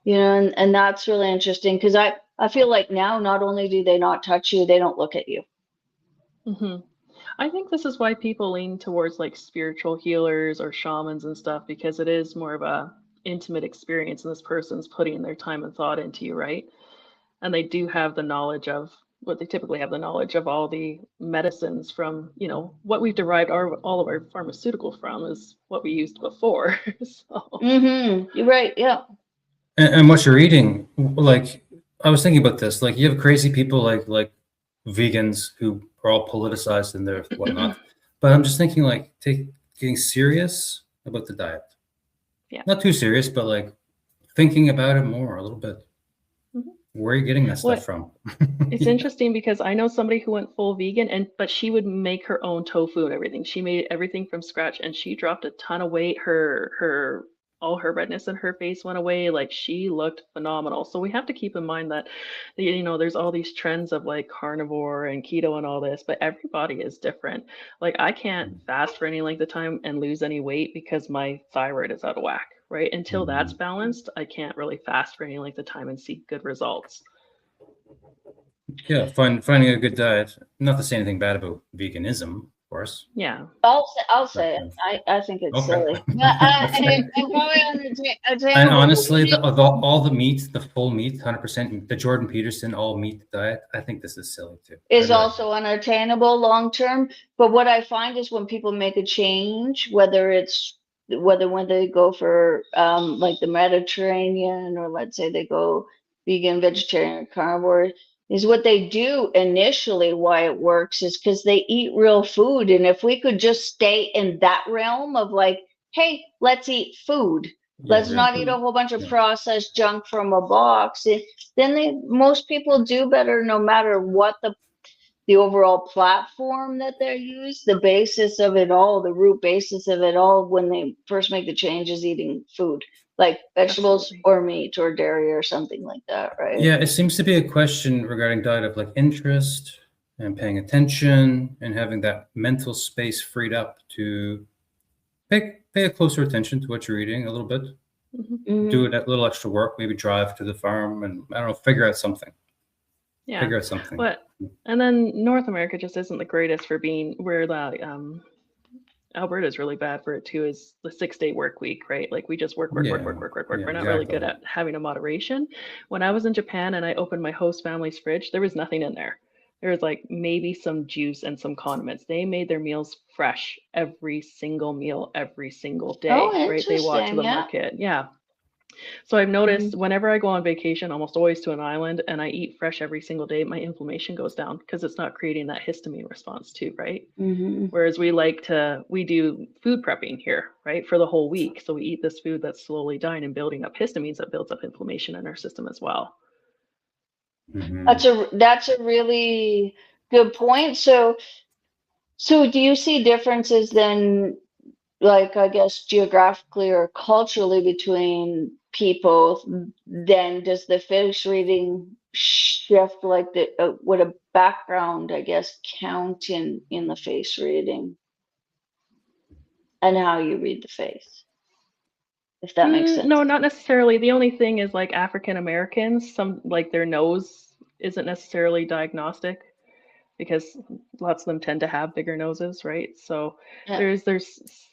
You know, and that's really interesting because I feel like now not only do they not touch you, they don't look at you. Mm-hmm. I think this is why people lean towards like spiritual healers or shamans and stuff, because it is more of a intimate experience and this person's putting their time and thought into you, right? And they do have the knowledge of what they typically have the knowledge of all the medicines from, you know, what we've derived all of our pharmaceuticals from is what we used before. So You're right. Yeah. And what you're eating, like I was thinking about this, like you have crazy people like vegans who are all politicized in their whatnot. But I'm just thinking like getting serious about the diet. Yeah. Not too serious, but like thinking about it more a little bit. Mhm. Where are you getting that stuff from? It's interesting because I know somebody who went full vegan, but she would make her own tofu and everything. She made everything from scratch, and she dropped a ton of weight. All her redness in her face went away. Like, she looked phenomenal. So we have to keep in mind that, you know, there's all these trends of like carnivore and keto and all this, but everybody is different. Like, I can't fast for any length of time and lose any weight because my thyroid is out of whack, right? Until that's balanced, I can't really fast for any length of time and see good results. Yeah, finding a good diet. Not to say anything bad about veganism, of course. Yeah. I'll say it. I think it's silly. And probably on And honestly, all the meat, the full meat, 100%, the Jordan Peterson all meat diet, I think this is silly too. is also unattainable long term. But what I find is when people make a change, whether when they go for like the Mediterranean, or let's say they go vegan, vegetarian, carnivore, is what they do initially, why it works is because they eat real food. And if we could just stay in that realm of like, hey, let's eat food. Let's not eat a whole bunch of processed junk from a box. Then most people do better no matter what the overall platform that they use, the basis of it all, the root basis of it all, when they first make the change is eating food, like vegetables or meat or dairy or something like that, right? Yeah, it seems to be a question regarding diet of like interest and paying attention and having that mental space freed up to pay a closer attention to what you're eating a little bit. Do that little extra work, maybe drive to the farm and I don't know, figure out something. Yeah. Figure out something. But and then North America just isn't the greatest for being where the Alberta is really bad for it too, is the 6-day work week, right? Like we just work. Yeah, We're not really good at having a moderation. When I was in Japan and I opened my host family's fridge, there was nothing in there. There was like maybe some juice and some condiments. They made their meals fresh every single meal, every single day, right? They walked to the market. Yeah. So I've noticed whenever I go on vacation, almost always to an island, and I eat fresh every single day, my inflammation goes down because it's not creating that histamine response too, right? Whereas we do food prepping here, right, for the whole week. So we eat this food that's slowly dying and building up histamines that builds up inflammation in our system as well. That's a really good point. So do you see differences then, like, I guess geographically or culturally between people? Then does the face reading shift, like would a background, I guess, count in the face reading and how you read the face, if that makes sense? No, not necessarily. The only thing is like African Americans, some like their nose isn't necessarily diagnostic because lots of them tend to have bigger noses, right? So there's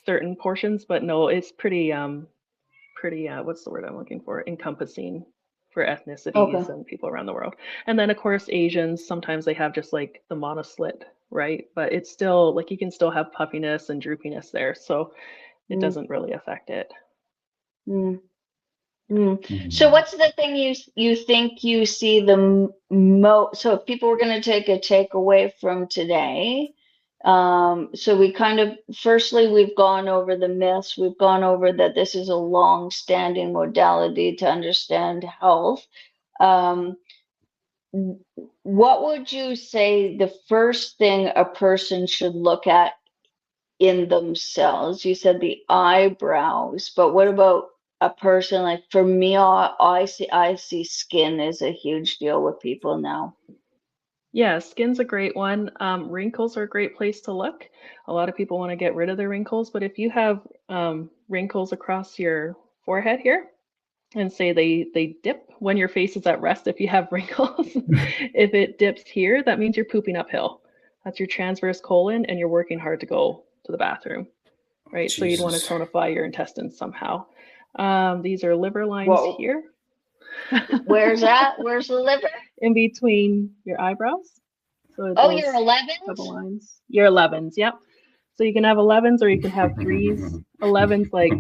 certain portions, but no, it's pretty what's the word I'm looking for? Encompassing for ethnicities and people around the world. And then of course Asians, sometimes they have just like the monoslit, right? But it's still like you can still have puffiness and droopiness there. So it doesn't really affect it. So what's the thing you think you see the most? So if people were going to take a takeaway from today, so we kind of, firstly, we've gone over the myths. We've gone over that this is a long-standing modality to understand health. What would you say the first thing a person should look at in themselves? You said the eyebrows, but what about a person? Like for me, I see skin is a huge deal with people now. Yeah, skin's a great one. Wrinkles are a great place to look. A lot of people want to get rid of their wrinkles, but if you have wrinkles across your forehead here, and say they dip when your face is at rest, if you have wrinkles, if it dips here, that means you're pooping uphill. That's your transverse colon, and you're working hard to go to the bathroom, right? So you'd want to Jesus. tonify your intestines somehow. These are liver lines Whoa. here. Where's that? Where's the liver? In between your eyebrows. So Oh, those your couple 11s? lines. Your 11s, yep. So you can have 11s or you can have 3s. 11s like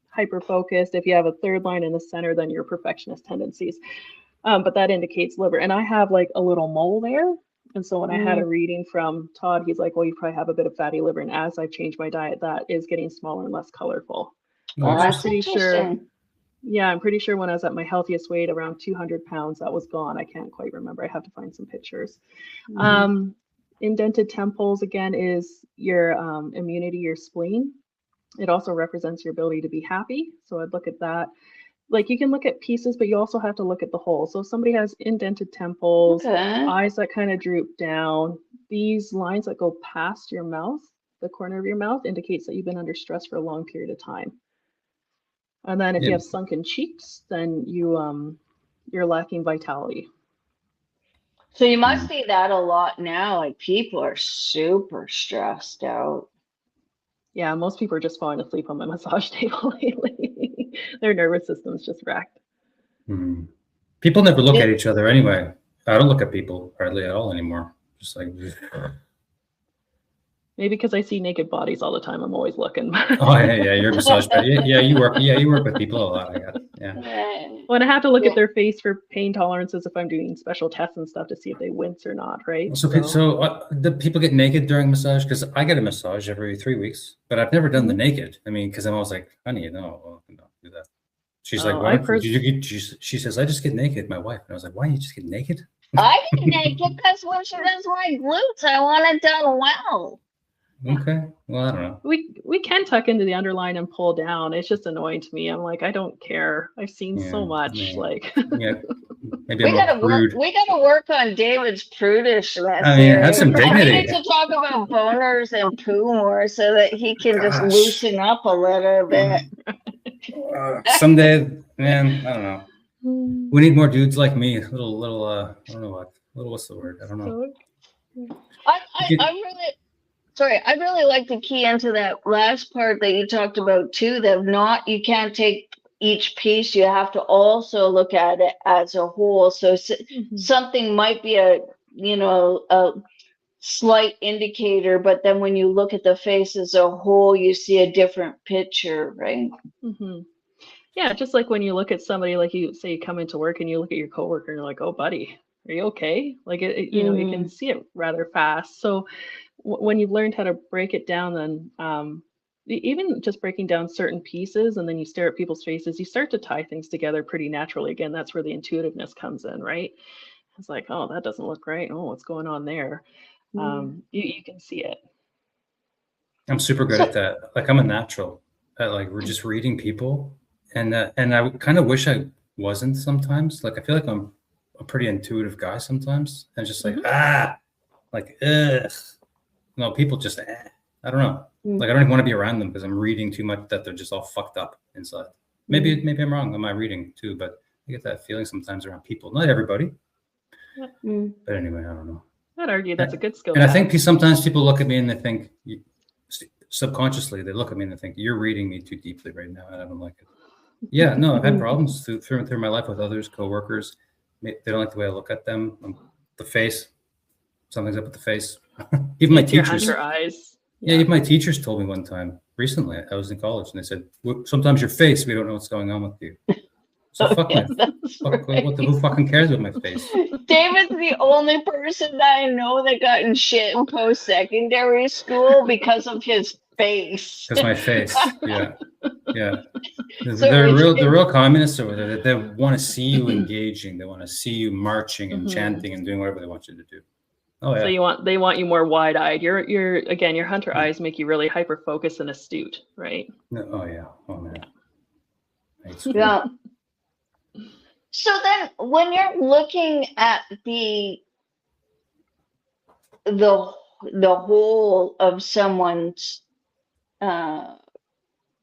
hyper focused. If you have a third line in the center, then your perfectionist tendencies. But that indicates liver. And I have like a little mole there. And so when I had a reading from Todd, he's like, well, you probably have a bit of fatty liver. And as I've changed my diet, that is getting smaller and less colorful. Oh, I'm that's pretty sure. interesting. Yeah, I'm pretty sure when I was at my healthiest weight, around 200 pounds, that was gone. I can't quite remember. I have to find some pictures. Indented temples, again, is your immunity, your spleen. It also represents your ability to be happy. So I'd look at that. Like you can look at pieces, but you also have to look at the whole. So if somebody has indented temples, eyes that kind of droop down, these lines that go past your mouth, the corner of your mouth, indicates that you've been under stress for a long period of time. And then if you have sunken cheeks, then you're lacking vitality. So you must see that a lot now. Like people are super stressed out. Yeah, most people are just falling asleep on my massage table lately. Their nervous system's just wrecked. People never look at each other anyway. I don't look at people hardly at all anymore. Just like maybe because I see naked bodies all the time. I'm always looking. Oh yeah, you're a massage therapist. Yeah, you work with people a lot, I guess. Yeah. Well, I have to look at their face for pain tolerances if I'm doing special tests and stuff to see if they wince or not, right? So the people get naked during massage? Because I get a massage every 3 weeks, but I've never done the naked. I mean, because I'm always like, honey, no, don't do that. She's like, why don't you she says, I just get naked, my wife. And I was like, why don't you just get naked? I get naked because when she does my glutes, I want it done well. Okay. Well, I don't know. We can tuck into the underline and pull down. It's just annoying to me. I'm like, I don't care. I've seen so much. Like maybe we gotta work on David's prudishness. I mean, have some dignity. We need to talk about boners and poo more so that he can just loosen up a little bit. Someday, man, I don't know. We need more dudes like me. I don't know what's the word? I don't know. I'd really like to key into that last part that you talked about too, that you can't take each piece, you have to also look at it as a whole. So something might be a slight indicator, but then when you look at the face as a whole, you see a different picture, right? Yeah, just like when you look at somebody, like you say you come into work and you look at your coworker and you're like, oh buddy, are you okay? Like you know, you can see it rather fast. So when you've learned how to break it down, then even just breaking down certain pieces and then you stare at people's faces, you start to tie things together pretty naturally. Again, that's where the intuitiveness comes in, right? It's like, oh, that doesn't look right. Oh, what's going on there? You can see it. I'm super good at that. Like I'm a natural at like we're just reading people, and I kind of wish I wasn't sometimes. Like I feel like I'm a pretty intuitive guy sometimes, and just like no, people just I don't know. Like I don't even want to be around them because I'm reading too much that they're just all fucked up inside. Maybe I'm wrong on my reading too, but I get that feeling sometimes around people. Not everybody, but anyway, I don't know. I'd argue that's a good skill. And I think sometimes people look at me and they think, subconsciously, they look at me and they think, you're reading me too deeply right now, and I don't like it. Yeah, no, I've had problems through my life with others, coworkers. They don't like the way I look at them. The face, something's up with the face. Even my teachers. Your eyes. Yeah, even my teachers told me one time recently. I was in college, and they said, sometimes your face, we don't know what's going on with you. So who fucking cares about my face? David's the only person that I know that got in shit in post-secondary school because of his face. Because my face, yeah. The real communists over there. They want to see you engaging. They want to see you marching and chanting and doing whatever they want you to do. Oh So yeah. they want you more wide-eyed. Your hunter eyes make you really hyper-focused and astute, right? No, oh yeah. Oh man. Yeah. I hate school. Yeah. So then when you're looking at the the whole of uh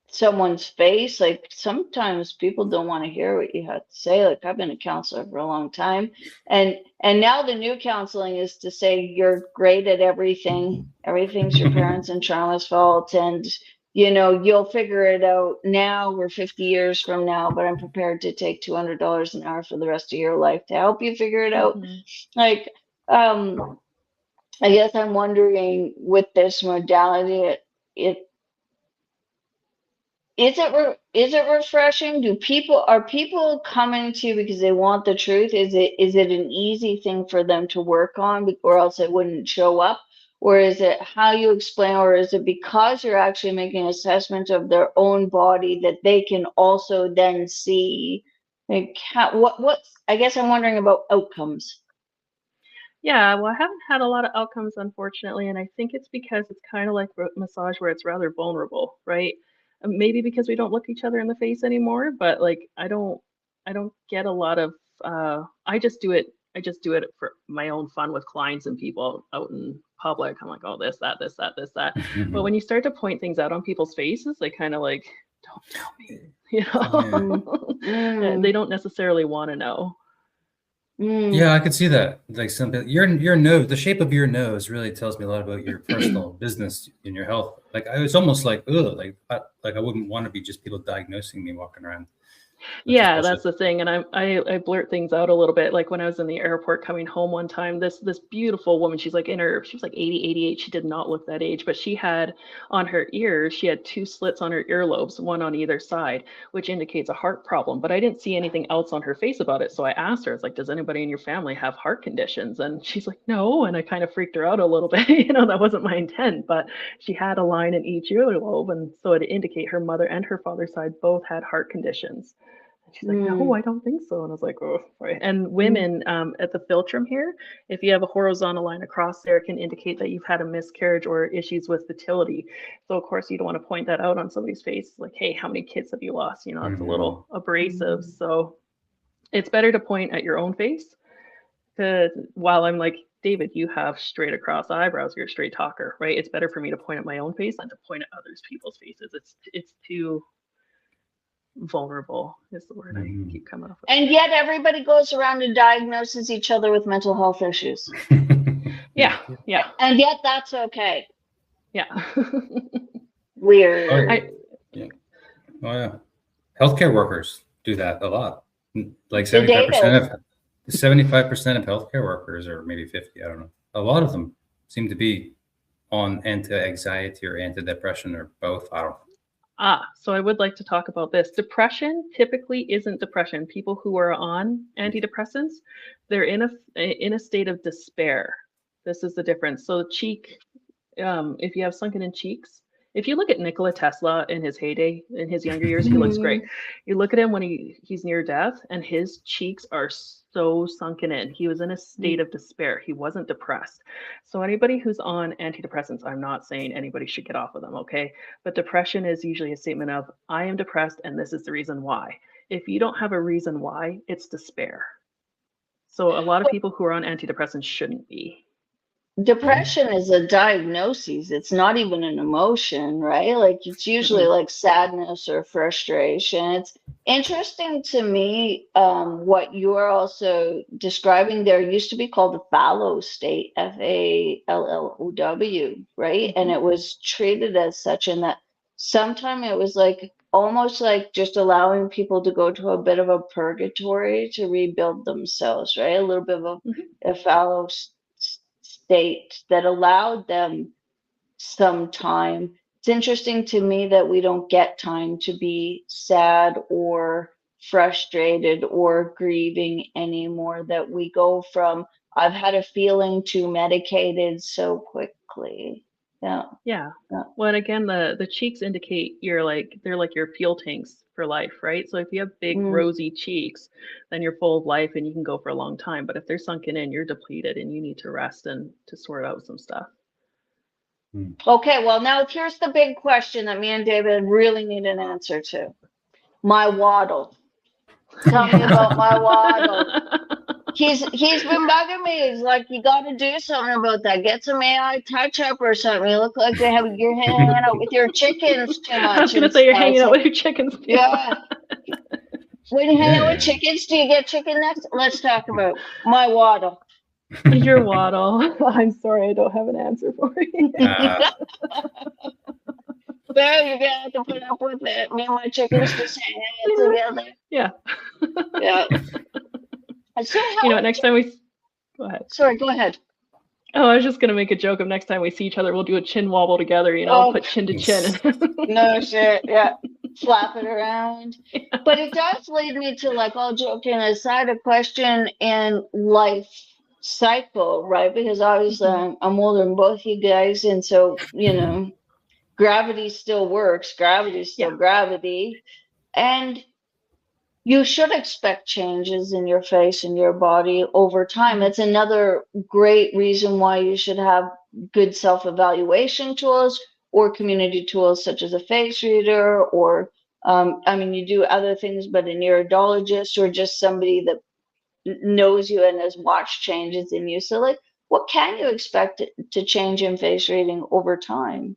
someone's face, like sometimes people don't want to hear what you have to say. Like I've been a counselor for a long time, and now the new counseling is to say you're great at everything. Everything's your parents and trauma's fault, and you'll figure it out. Now we're 50 years from now, but I'm prepared to take $200 an hour for the rest of your life to help you figure it out. Mhm. Like, I guess I'm wondering with this modality, it is it refreshing? Are people coming to you because they want the truth? Is it an easy thing for them to work on, or else it wouldn't show up? Or is it how you explain, or is it because you're actually making an assessment of their own body that they can also then see? Like what I guess I'm wondering about outcomes. Yeah, well, I haven't had a lot of outcomes, unfortunately, and I think it's because it's kind of like massage where it's rather vulnerable, right? Maybe because we don't look each other in the face anymore, but like I don't get a lot of. I just do it. I just do it for my own fun with clients and people out in public. I'm like, oh, this, that, this, that, this, that. But when you start to point things out on people's faces, they kind of like, don't tell me, you know. They don't necessarily want to know. Yeah, I could see that. Like your nose, the shape of your nose really tells me a lot about your personal business and your health. Like it's almost like ugh, like I wouldn't want to be just people diagnosing me walking around. Yeah, that's the thing, and I blurt things out a little bit. Like when I was in the airport coming home one time, this beautiful woman, she was like 80, 88. She did not look that age, but she had on her ears, she had 2 slits on her earlobes, one on either side, which indicates a heart problem. But I didn't see anything else on her face about it, so I asked her, "It's like, does anybody in your family have heart conditions?" And she's like, "No," and I kind of freaked her out a little bit. That wasn't my intent, but she had a line in each earlobe, and so it indicate her mother and her father's side both had heart conditions. She's like, no, I don't think so. And I was like, oh, right. And women at the philtrum here, if you have a horizontal line across there, it can indicate that you've had a miscarriage or issues with fertility. So, of course, you don't want to point that out on somebody's face. Like, hey, how many kids have you lost? It's a little abrasive. So it's better to point at your own face. While I'm like, David, you have straight across eyebrows. You're a straight talker, right? It's better for me to point at my own face than to point at others people's faces. It's too vulnerable is the word I keep coming up with. And yet everybody goes around and diagnoses each other with mental health issues. Yeah. And yet that's okay. Yeah. Weird. Oh yeah. Healthcare workers do that a lot. Like 75% of 75% of healthcare workers, or maybe 50, I don't know. A lot of them seem to be on anti-anxiety or antidepressant or both. I don't know. So I would like to talk about this. Depression typically isn't depression. People who are on antidepressants, they're in a state of despair. This is the difference. So cheek, if you have sunken in cheeks, if you look at Nikola Tesla in his heyday, in his younger years, he looks great. You look at him when he's near death, and his cheeks are so sunken in. He was in a state of despair. He wasn't depressed. So anybody who's on antidepressants, I'm not saying anybody should get off of them, okay? But depression is usually a statement of, I am depressed, and this is the reason why. If you don't have a reason why, it's despair. So a lot of people who are on antidepressants shouldn't be. Depression is a diagnosis. It's not even an emotion, right? Like it's usually like sadness or frustration. It's interesting to me what you're also describing there used to be called the fallow state, FALLOW, right? And it was treated as such, in that sometime it was like almost like just allowing people to go to a bit of a purgatory to rebuild themselves, right? A little bit of a fallow state that allowed them some time. It's interesting to me that we don't get time to be sad or frustrated or grieving anymore, that we go from I've had a feeling to medicated so quickly. Yeah. Yeah. Yeah. Well, and again, the cheeks indicate they're like your fuel tanks for life, right? So if you have big rosy cheeks, then you're full of life and you can go for a long time. But if they're sunken in, you're depleted and you need to rest and to sort out some stuff. Okay, well, now here's the big question that me and David really need an answer to. My waddle. Tell me about my waddle. He's been bugging me. He's like, you got to do something about that. Get some AI touch up or something. You look like you're hanging out with your chickens too much. I was gonna say you're hanging out with your chickens. Yeah. When you hang out with chickens, do you get chicken necks? Let's talk about my waddle. Your waddle. I'm sorry, I don't have an answer for you. Well, you're gonna have to put up with it. Me and my chickens just hang out together. Yeah. Yeah. So next time we go ahead. Sorry, go ahead. Oh, I was just gonna make a joke of next time we see each other, we'll do a chin wobble together, put chin to chin. No shit, yeah. Flap it around. Yeah. But it does lead me to, like, all joking aside, a question in life cycle, right? Because obviously I'm older than both you guys, and so, gravity still works. Gravity is still gravity. And you should expect changes in your face and your body over time. It's another great reason why you should have good self-evaluation tools or community tools such as a face reader, or, you do other things, but an iridologist or just somebody that knows you and has watched changes in you. So, like, what can you expect to change in face reading over time?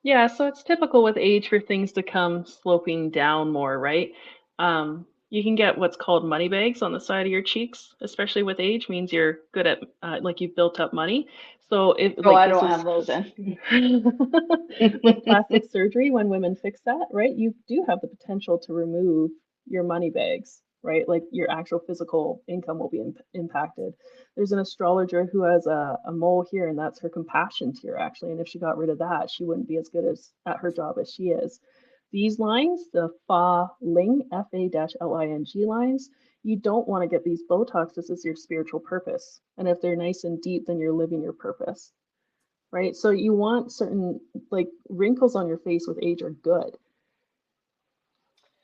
Yeah, so it's typical with age for things to come sloping down more, right? You can get what's called money bags on the side of your cheeks, especially with age, means you're good at, you've built up money. So if I don't have those in. With plastic surgery, when women fix that, right, you do have the potential to remove your money bags, right? Like your actual physical income will be impacted. There's an astrologer who has a mole here, and that's her compassion tier, actually. And if she got rid of that, she wouldn't be as good at her job as she is. These lines, the Fa-Ling, F-A-L-I-N-G lines, you don't want to get these Botox. This is your spiritual purpose. And if they're nice and deep, then you're living your purpose, right? So you want certain, like, wrinkles on your face with age are good.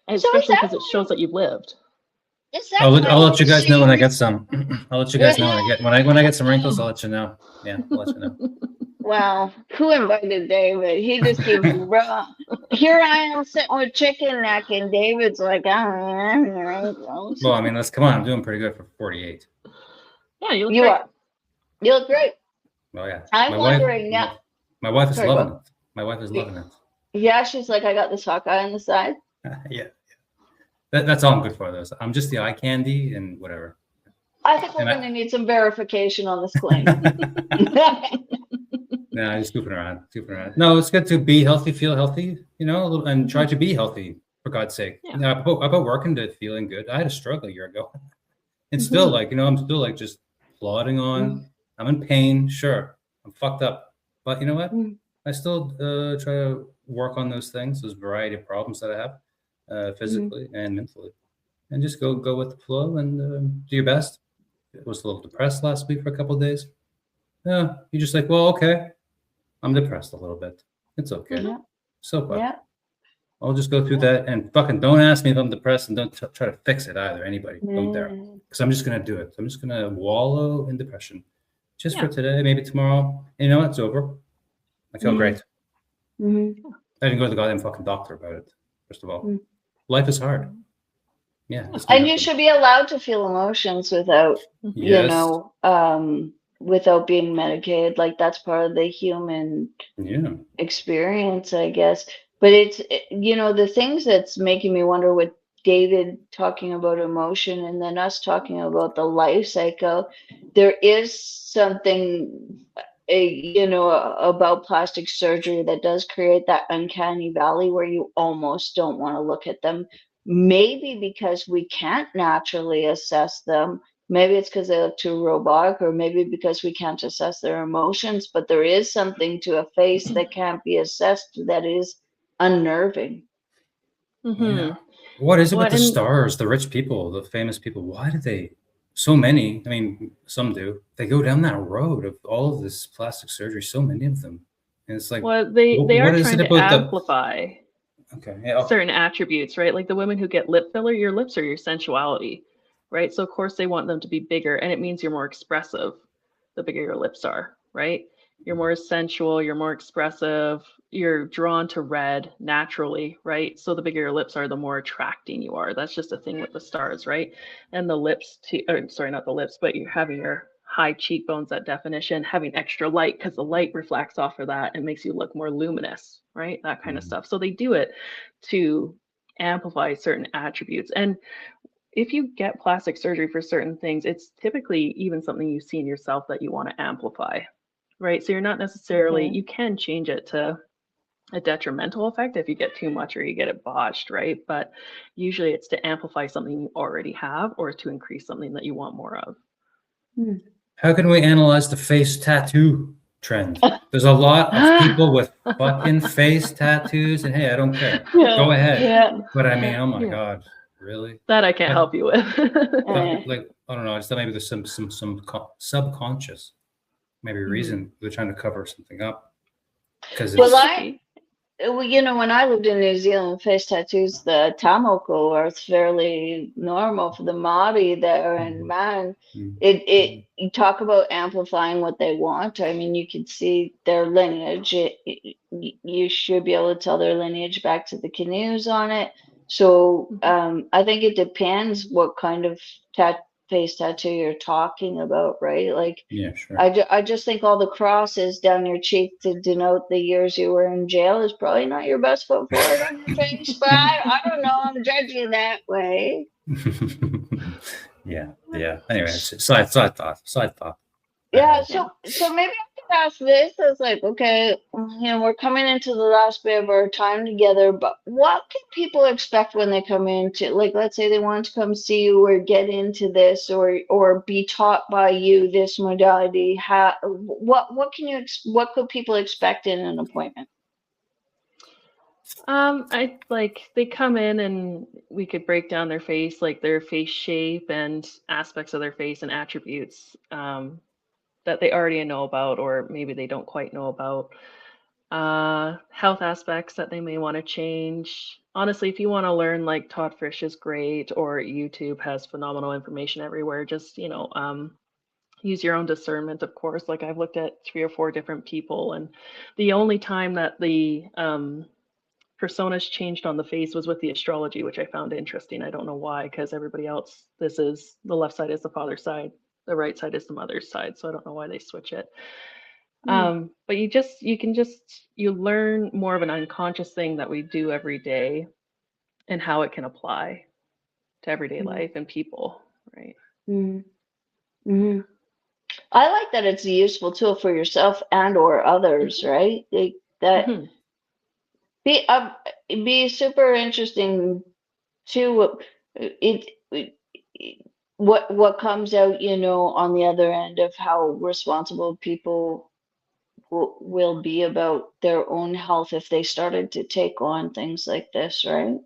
And especially because it shows that you've lived. I'll let you guys know when I get some. I'll let you guys know when I get some wrinkles. I'll let you know. Yeah, I'll let you know. Wow, who invited David? He just keeps raw. Here I am sitting with chicken neck, and David's like, Well, come on. I'm doing pretty good for 48. Yeah, you look great. You look great. Well, yeah. I'm wondering. My wife is loving it. My wife is loving it. Yeah, she's like, I got this hot guy on the side. Yeah. That's all I'm good for, though. I'm just the eye candy and whatever. I think we're going to need some verification on this claim. No, just goofing around. No, it's good to be healthy, feel healthy, and try to be healthy, for God's sake. Yeah. About working to feeling good. I had a struggle a year ago. And still, I'm still, just plodding on. I'm in pain. Sure. I'm fucked up. But you know what? I still try to work on those things, those variety of problems that I have, physically and mentally. And just go with the flow and do your best. I was a little depressed last week for a couple of days. Yeah, you're just like, well, okay. I'm depressed a little bit. It's okay. So what? Yeah. I'll just go through that, and fucking don't ask me if I'm depressed, and don't try to fix it either. Anybody, don't dare. Because I'm just going to do it. I'm just going to wallow in depression. Just for today, maybe tomorrow. And you know what? It's over. I feel great. I didn't go to the goddamn fucking doctor about it, first of all. Life is hard. Yeah. And you should be allowed to feel emotions without, without being medicated. Like, that's part of the human experience, I guess. But it's, the things that's making me wonder with David talking about emotion and then us talking about the life cycle, there is something, about plastic surgery that does create that uncanny valley where you almost don't want to look at them. Maybe because we can't naturally assess them. Maybe it's because they look too robotic, or maybe because we can't assess their emotions. But there is something to a face that can't be assessed that is unnerving. Yeah. What is it with the stars, the rich people, the famous people? Why do they, so many, some do, they go down that road of all of this plastic surgery, so many of them. And it's like, Well, they what are is trying it to about amplify Okay. Yeah. certain attributes, right? Like the women who get lip filler, your lips are your sensuality, right? So of course they want them to be bigger, and it means you're more expressive the bigger your lips are, right? You're more sensual, you're more expressive, you're drawn to red naturally, right? So the bigger your lips are, the more attracting you are. That's just a thing with the stars, right? And the lips, sorry, not the lips, but you're having your high cheekbones, that definition, having extra light because the light reflects off of that and makes you look more luminous, right? That kind of stuff. So they do it to amplify certain attributes. And if you get plastic surgery for certain things, it's typically even something you see in yourself that you want to amplify, right? So you're not necessarily, Okay. you can change it to a detrimental effect if you get too much or you get it botched, right? But usually it's to amplify something you already have or to increase something that you want more of. How can we analyze the face tattoo trend? There's a lot of people with fucking face tattoos, and hey, I don't care. Go ahead. Yeah. But I mean, oh my Yeah. God, really? That I can't help you with. Like, I don't know. I just thought maybe there's some subconscious, maybe reason they're trying to cover something up. Because Well, it's when I lived in New Zealand, face tattoos, the tamoko are fairly normal for the Maori there, and man, you talk about amplifying what they want. I mean, you could see their lineage. You should be able to tell their lineage back to the canoes on it. So I think it depends what kind of face tattoo you're talking about, right? Like, yeah, sure. I just think all the crosses down your cheek to denote the years you were in jail is probably not your best foot forward on your face, but I don't know. I'm judging that way. Yeah. Anyway, side thought. Yeah, so maybe I could ask this. It's like, okay, we're coming into the last bit of our time together, but what can people expect when they come into, like, let's say they want to come see you or get into this or be taught by you this modality? What could people expect in an appointment? I like they come in and we could break down their face, like their face shape and aspects of their face and attributes that they already know about, or maybe they don't quite know about. Health aspects that they may want to change. Honestly, if you want to learn, like Todd Frisch is great, or YouTube has phenomenal information everywhere. Just use your own discernment, of course. Like I've looked at 3 or 4 different people, and the only time that the personas changed on the face was with the astrology, which I found interesting. I don't know why, because everybody else, this is the left side is the father's side, the right side is the mother's side. So I don't know why they switch it. But you learn more of an unconscious thing that we do every day and how it can apply to everyday life and people, right? I like that it's a useful tool for yourself and or others, right? Like that. It'd be super interesting too. What comes out, on the other end of how responsible people will be about their own health if they started to take on things like this, right?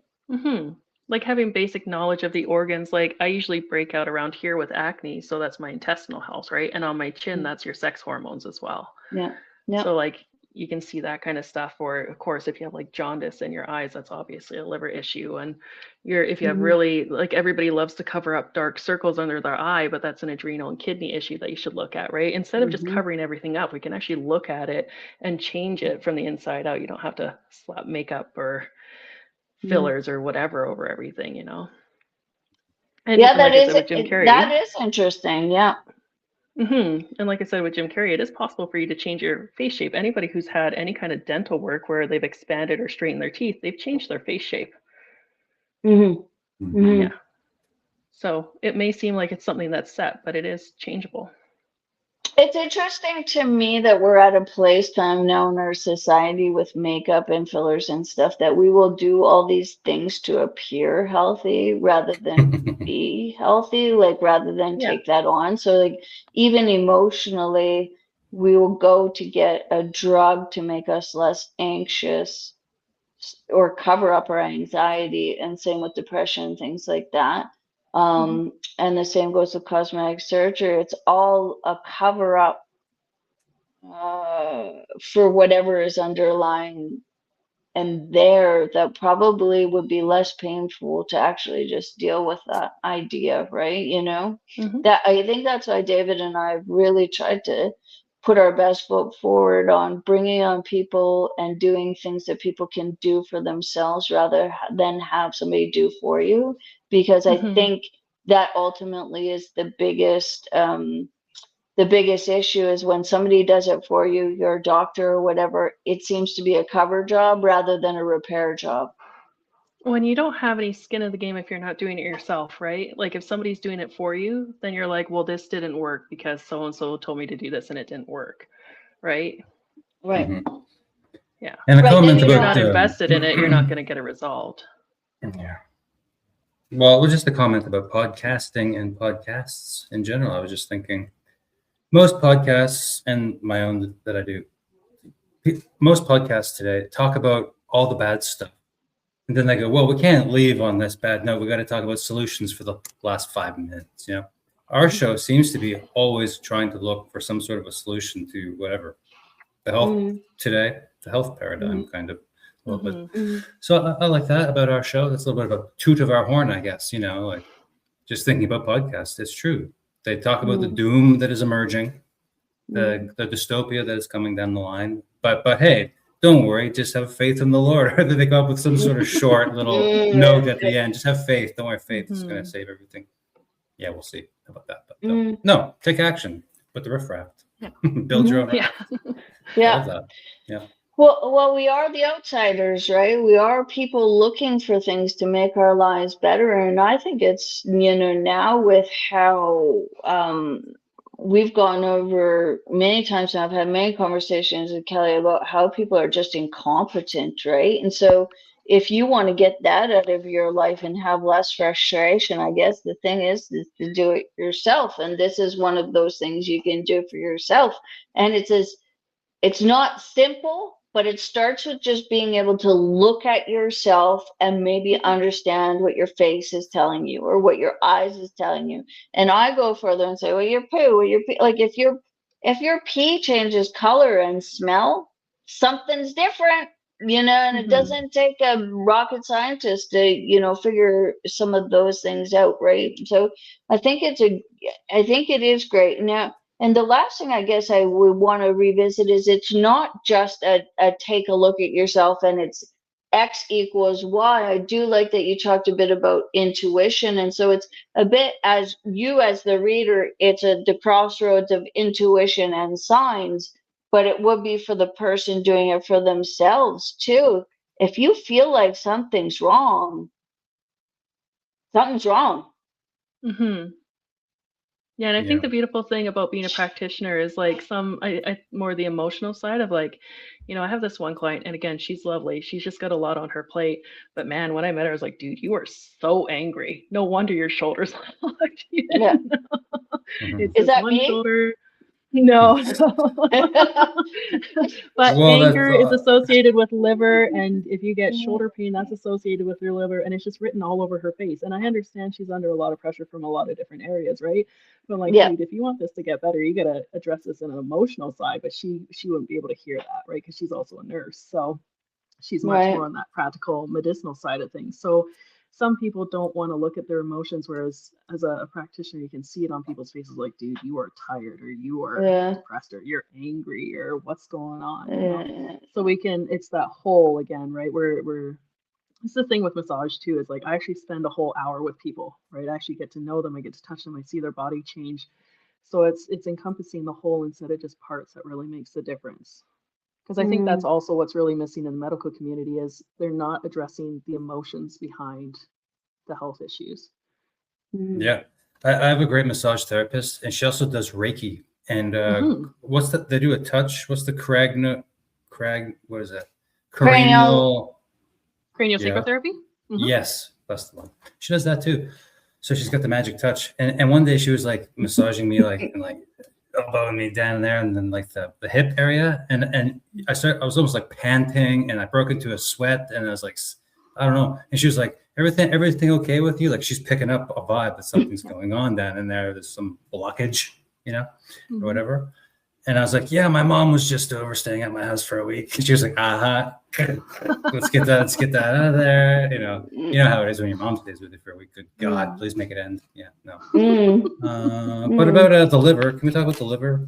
Like having basic knowledge of the organs. Like I usually break out around here with acne, so that's my intestinal health, right? And on my chin, that's your sex hormones as well. Yeah. So like you can see that kind of stuff. Or of course, if you have like jaundice in your eyes, that's obviously a liver issue. And if you have really, like, everybody loves to cover up dark circles under their eye, but that's an adrenal and kidney issue that you should look at, right? Instead of just covering everything up, we can actually look at it and change it from the inside out. You don't have to slap makeup or fillers or whatever over everything, And Yeah, like I said with Jim Carrey, that is interesting. Yeah. And like I said with Jim Carrey, it is possible for you to change your face shape. Anybody who's had any kind of dental work where they've expanded or straightened their teeth, they've changed their face shape. Yeah. So it may seem like it's something that's set, but it is changeable. It's interesting to me that we're at a place kind of now in our society with makeup and fillers and stuff that we will do all these things to appear healthy rather than be healthy, like rather than take that on. So like even emotionally, we will go to get a drug to make us less anxious or cover up our anxiety, and same with depression, things like that. And the same goes with cosmetic surgery. It's all a cover up for whatever is underlying and there, that probably would be less painful to actually just deal with that idea, right? That I think that's why David and I have really tried to put our best foot forward on bringing on people and doing things that people can do for themselves rather than have somebody do for you, because I think that ultimately is the biggest issue is when somebody does it for you, your doctor or whatever, it seems to be a cover job rather than a repair job. When you don't have any skin in the game if you're not doing it yourself, right? Like if somebody's doing it for you, then you're like, well, this didn't work because so-and-so told me to do this and it didn't work, right? Right. Mm-hmm. Yeah. And a Right, comment If you're about not invested in it, you're not going to get it resolved. Yeah. Well, it was just a comment about podcasting and podcasts in general. I was just thinking, most podcasts and my own that I do, most podcasts today talk about all the bad stuff. And then they go, well, we can't leave on this bad note. We got to talk about solutions for the last 5 minutes. Our show seems to be always trying to look for some sort of a solution to whatever the health today, the health paradigm kind of a little bit. So I like that about our show. That's a little bit of a toot of our horn, I guess, like just thinking about podcasts. It's true. They talk about the doom that is emerging, the dystopia that is coming down the line. But hey, don't worry, just have faith in the Lord. Or they come up with some sort of short little note at the end. Just have faith. Don't worry, faith is going to save everything. Yeah, we'll see about that. But no, take action. Put the Riff Raft. Yeah. Build your own raft. Yeah. I love that. Yeah. Well, we are the outsiders, right? We are people looking for things to make our lives better. And I think it's, now with how we've gone over many times, and I've had many conversations with Kelly about how people are just incompetent, right? And so if you want to get that out of your life and have less frustration, I guess the thing is to do it yourself. And this is one of those things you can do for yourself. And it's not simple, but it starts with just being able to look at yourself and maybe understand what your face is telling you or what your eyes is telling you. And I go further and say, well, your poo, like if your pee changes color and smell, something's different, and it doesn't take a rocket scientist to, figure some of those things out, right? So I think it is great. Now, and the last thing I guess I would want to revisit is it's not just a take a look at yourself and it's X equals Y. I do like that you talked a bit about intuition. And so it's a bit as the reader, it's at the crossroads of intuition and signs, but it would be for the person doing it for themselves too. If you feel like something's wrong, something's wrong. Yeah, and I think the beautiful thing about being a practitioner is like I more the emotional side of like, I have this one client, and again, she's lovely. She's just got a lot on her plate. But man, when I met her, I was like, dude, you are so angry. No wonder your shoulders locked in. Yeah. It's Is that one me? shoulder. No. But anger is associated with liver, and if you get shoulder pain, that's associated with your liver, and it's just written all over her face. And I understand she's under a lot of pressure from a lot of different areas, right? But like, dude, if you want this to get better, you got to address this in an emotional side. But she wouldn't be able to hear that, right? Because she's also a nurse, so she's much more on that practical medicinal side of things. So some people don't want to look at their emotions, whereas as a practitioner, you can see it on people's faces, like, dude, you are tired, or you are depressed, or you're angry, or what's going on. So it's that whole again, right? We're it's the thing with massage too, is like I actually spend a whole hour with people, right? I actually get to know them, I get to touch them, I see their body change. So it's encompassing the whole instead of just parts that really makes the difference. Because I think that's also what's really missing in the medical community is they're not addressing the emotions behind the health issues. Yeah. I have a great massage therapist, and she also does Reiki. And what's that? They do a touch. What's the what is that? Cranial sacral therapy? Yes, that's the one. She does that too. So she's got the magic touch. And one day she was like massaging me and elbowing me down there, and then like the hip area, and I was almost like panting, and I broke into a sweat, and I was like, I don't know. And she was like, everything okay with you? Like she's picking up a vibe that something's going on down in there. There's some blockage, or whatever. And I was like, yeah, my mom was just over staying at my house for a week. And she was like, let's get that out of there. You know how it is when your mom stays with you for a week. Good God, please make it end. Yeah, no. What about the liver? Can we talk about the liver?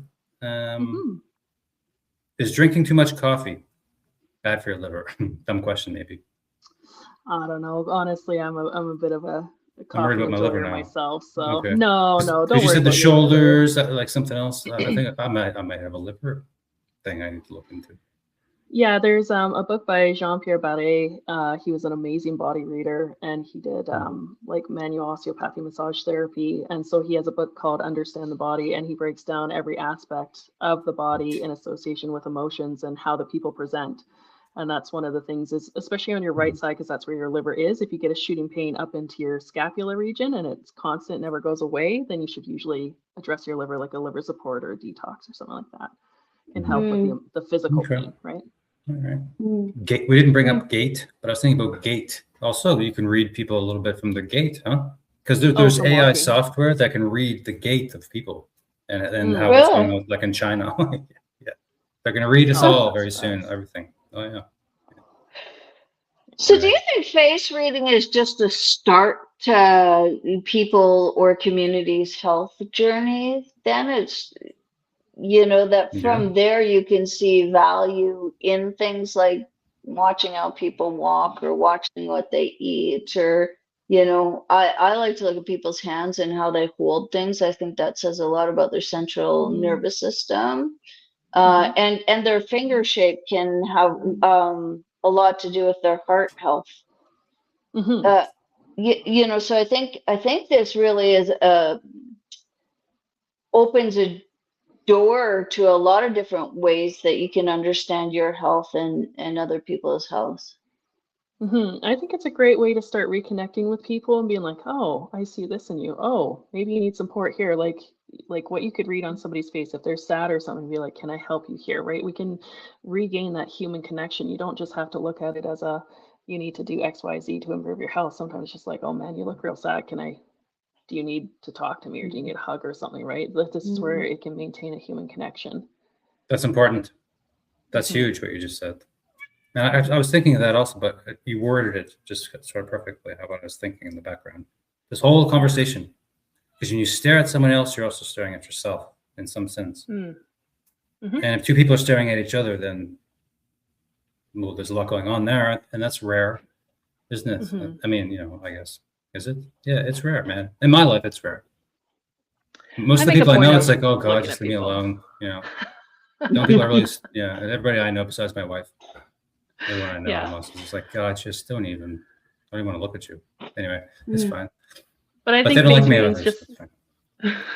Is drinking too much coffee bad for your liver? Dumb question, maybe. I don't know. Honestly, I'm a bit of a I'm worried coffee about my liver enjoyer now. myself. So Okay. no, don't Because you worry said the about your liver. shoulders, like something else. I think I might have a liver thing I need to look into. Yeah, there's a book by Jean-Pierre Barré. He was an amazing body reader, and he did like manual osteopathy massage therapy. And so he has a book called Understand the Body, and he breaks down every aspect of the body in association with emotions and how the people present. And that's one of the things is, especially on your right side, because that's where your liver is. If you get a shooting pain up into your scapula region and it's constant, never goes away, then you should usually address your liver, like a liver support or a detox or something like that. Can help with the physical pain, right? All right. Gait. We didn't bring up gait, but I was thinking about gait. Also, you can read people a little bit from their gait, huh? Because there's AI walking. software that can read the gait of people and how it's going on, like in China. Yeah, they're going to read us all very soon. Everything. Oh yeah. So do you think face reading is just a start to people or communities' health journey? Then it's, that from there you can see value in things like watching how people walk or watching what they eat, or, I like to look at people's hands and how they hold things. I think that says a lot about their central nervous system. And their finger shape can have a lot to do with their heart health. So I think this really is opens a door to a lot of different ways that you can understand your health and other people's health. I think it's a great way to start reconnecting with people and being like, oh, I see this in you. Oh, maybe you need support here. Like what you could read on somebody's face if they're sad or something, be like, can I help you here? Right? We can regain that human connection. You don't just have to look at it as you need to do X, Y, Z to improve your health. Sometimes it's just like, oh man, you look real sad. Do you need to talk to me, or do you need a hug or something? Right? This is where it can maintain a human connection. That's important. That's huge what you just said. Now, I was thinking of that also, but you worded it just sort of perfectly how I was thinking in the background. This whole conversation, because when you stare at someone else, you're also staring at yourself in some sense. And if two people are staring at each other, then there's a lot going on there, and that's rare, isn't it? I mean, I guess. Is it? Yeah, it's rare, man. In my life, it's rare. Most of the people I know, it's like, oh God, just leave me alone. Don't people are really, everybody I know besides my wife. Everyone I know almost is just like, God, just don't even want to look at you. Anyway, it's fine. But I think they don't like me it's just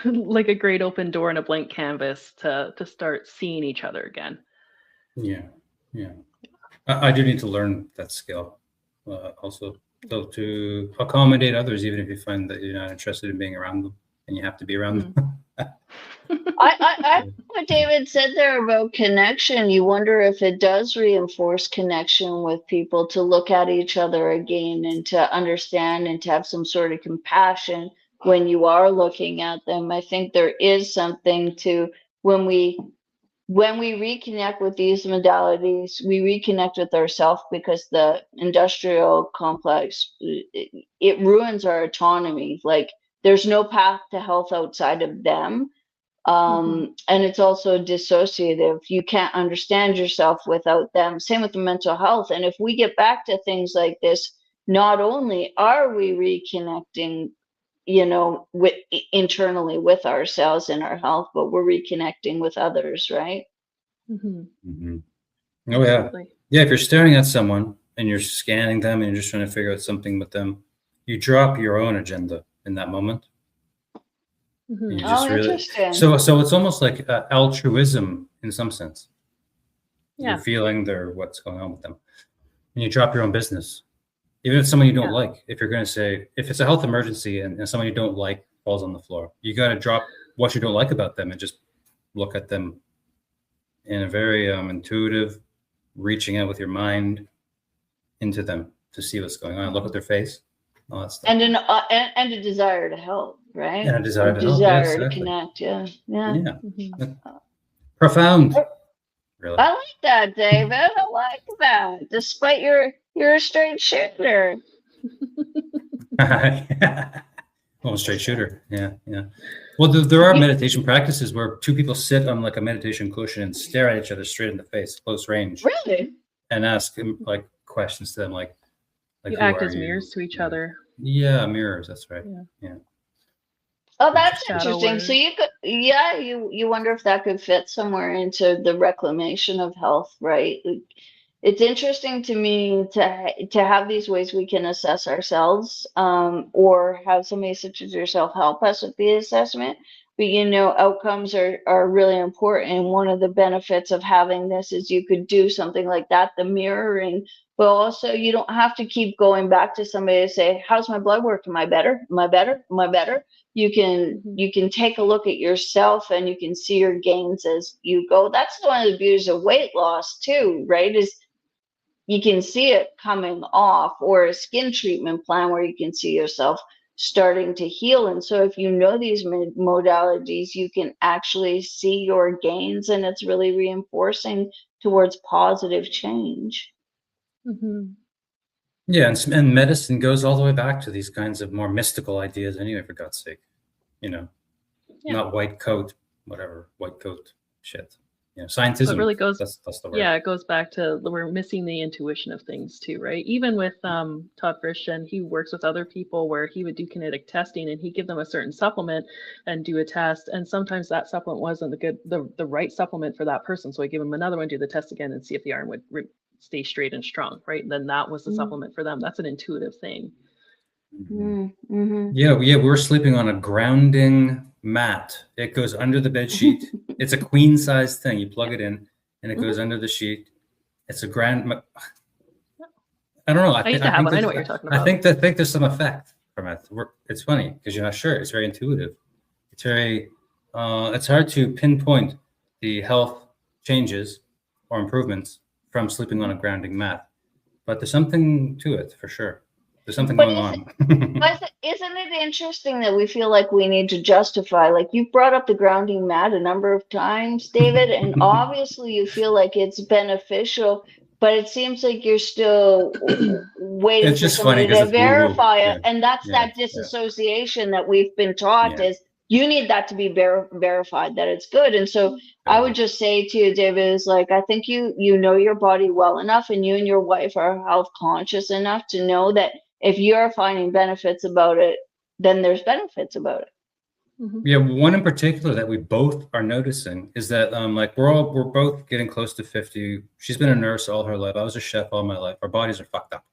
like a great open door and a blank canvas to start seeing each other again. Yeah. I do need to learn that skill also, though, to accommodate others, even if you find that you're not interested in being around them and you have to be around them. I what David said there about connection, you wonder if it does reinforce connection with people, to look at each other again and to understand and to have some sort of compassion when you are looking at them. I think there is something to when we reconnect with these modalities, we reconnect with ourselves, because the industrial complex, it ruins our autonomy. Like, there's no path to health outside of them. And it's also dissociative. You can't understand yourself without them. Same with the mental health. And if we get back to things like this, not only are we reconnecting, with internally with ourselves and our health, but we're reconnecting with others, right? Oh yeah. Yeah, if you're staring at someone and you're scanning them and you're just trying to figure out something with them, you drop your own agenda in that moment. You just interesting. So it's almost like altruism in some sense. Yeah. You're feeling what's going on with them. And you drop your own business. Even if it's someone you don't like, if you're going to say, if it's a health emergency and someone you don't like falls on the floor, you got to drop what you don't like about them and just look at them in a very intuitive, reaching out with your mind into them to see what's going on. Look at their face, all that stuff. And a desire to help, right? And a desire to help. Desire to connect. Yeah. But Profound. Really. I like that, David. I like that. Despite you're a straight shooter. Well, straight shooter. Yeah, yeah. Well, there are meditation practices where two people sit on like a meditation cushion and stare at each other straight in the face, close range, Really? and ask like questions to them, like You who act are as you? mirrors to each Yeah. other. Yeah, mirrors. That's right. Yeah. Yeah. Oh, that's Shadow interesting. work. So you could, yeah, you wonder if that could fit somewhere into the reclamation of health, right? It's interesting to me to have these ways we can assess ourselves, or have somebody such as yourself help us with the assessment. But outcomes are really important. And one of the benefits of having this is you could do something like that, the mirroring, but also you don't have to keep going back to somebody to say, "How's my blood work? Am I better? Am I better? Am I better?" You can take a look at yourself and you can see your gains as you go. That's one of the beauties of weight loss too, right? Is you can see it coming off, or a skin treatment plan where you can see yourself starting to heal. And so if you know these modalities, you can actually see your gains, and it's really reinforcing towards positive change. Mm-hmm. Yeah, and medicine goes all the way back to these kinds of more mystical ideas anyway, for God's sake. Yeah. Not white coat, whatever, white coat shit. So Scientism. it really goes, that's the word. yeah, it goes back to we're missing the intuition of things too, right? Even with Todd Christian, he works with other people where he would do kinetic testing and he'd give them a certain supplement and do a test. And sometimes that supplement wasn't the right supplement for that person. So I give them another one, do the test again, and see if the arm would stay straight and strong, right? And then that was the supplement for them. That's an intuitive thing. Mm-hmm. Yeah, we're sleeping on a grounding mat. It goes under the bed sheet. It's a queen size thing. You plug it in, and it goes under the sheet. It's a grand. I don't know. I used to have one. I know what you're talking about. I think there's some effect from it. It's funny because you're not sure. It's very intuitive. It's very. It's hard to pinpoint the health changes or improvements from sleeping on a grounding mat, but there's something to it for sure. There's something going on. But isn't it interesting that we feel like we need to justify? Like, you've brought up the grounding mat a number of times, David, and obviously you feel like it's beneficial, but it seems like you're still waiting It's for just funny somebody 'cause to it's woo-woo. verify it. Yeah. And that's Yeah. that disassociation that we've been taught Yeah. is you need that to be verified that it's good. And so I would just say to you, David, is like, I think you know your body well enough, and you and your wife are health conscious enough to know that if you're finding benefits about it, then there's benefits about it. Mm-hmm. Yeah, one in particular that we both are noticing is that like we're both getting close to 50. She's been a nurse all her life. I was a chef all my life. Our bodies are fucked up.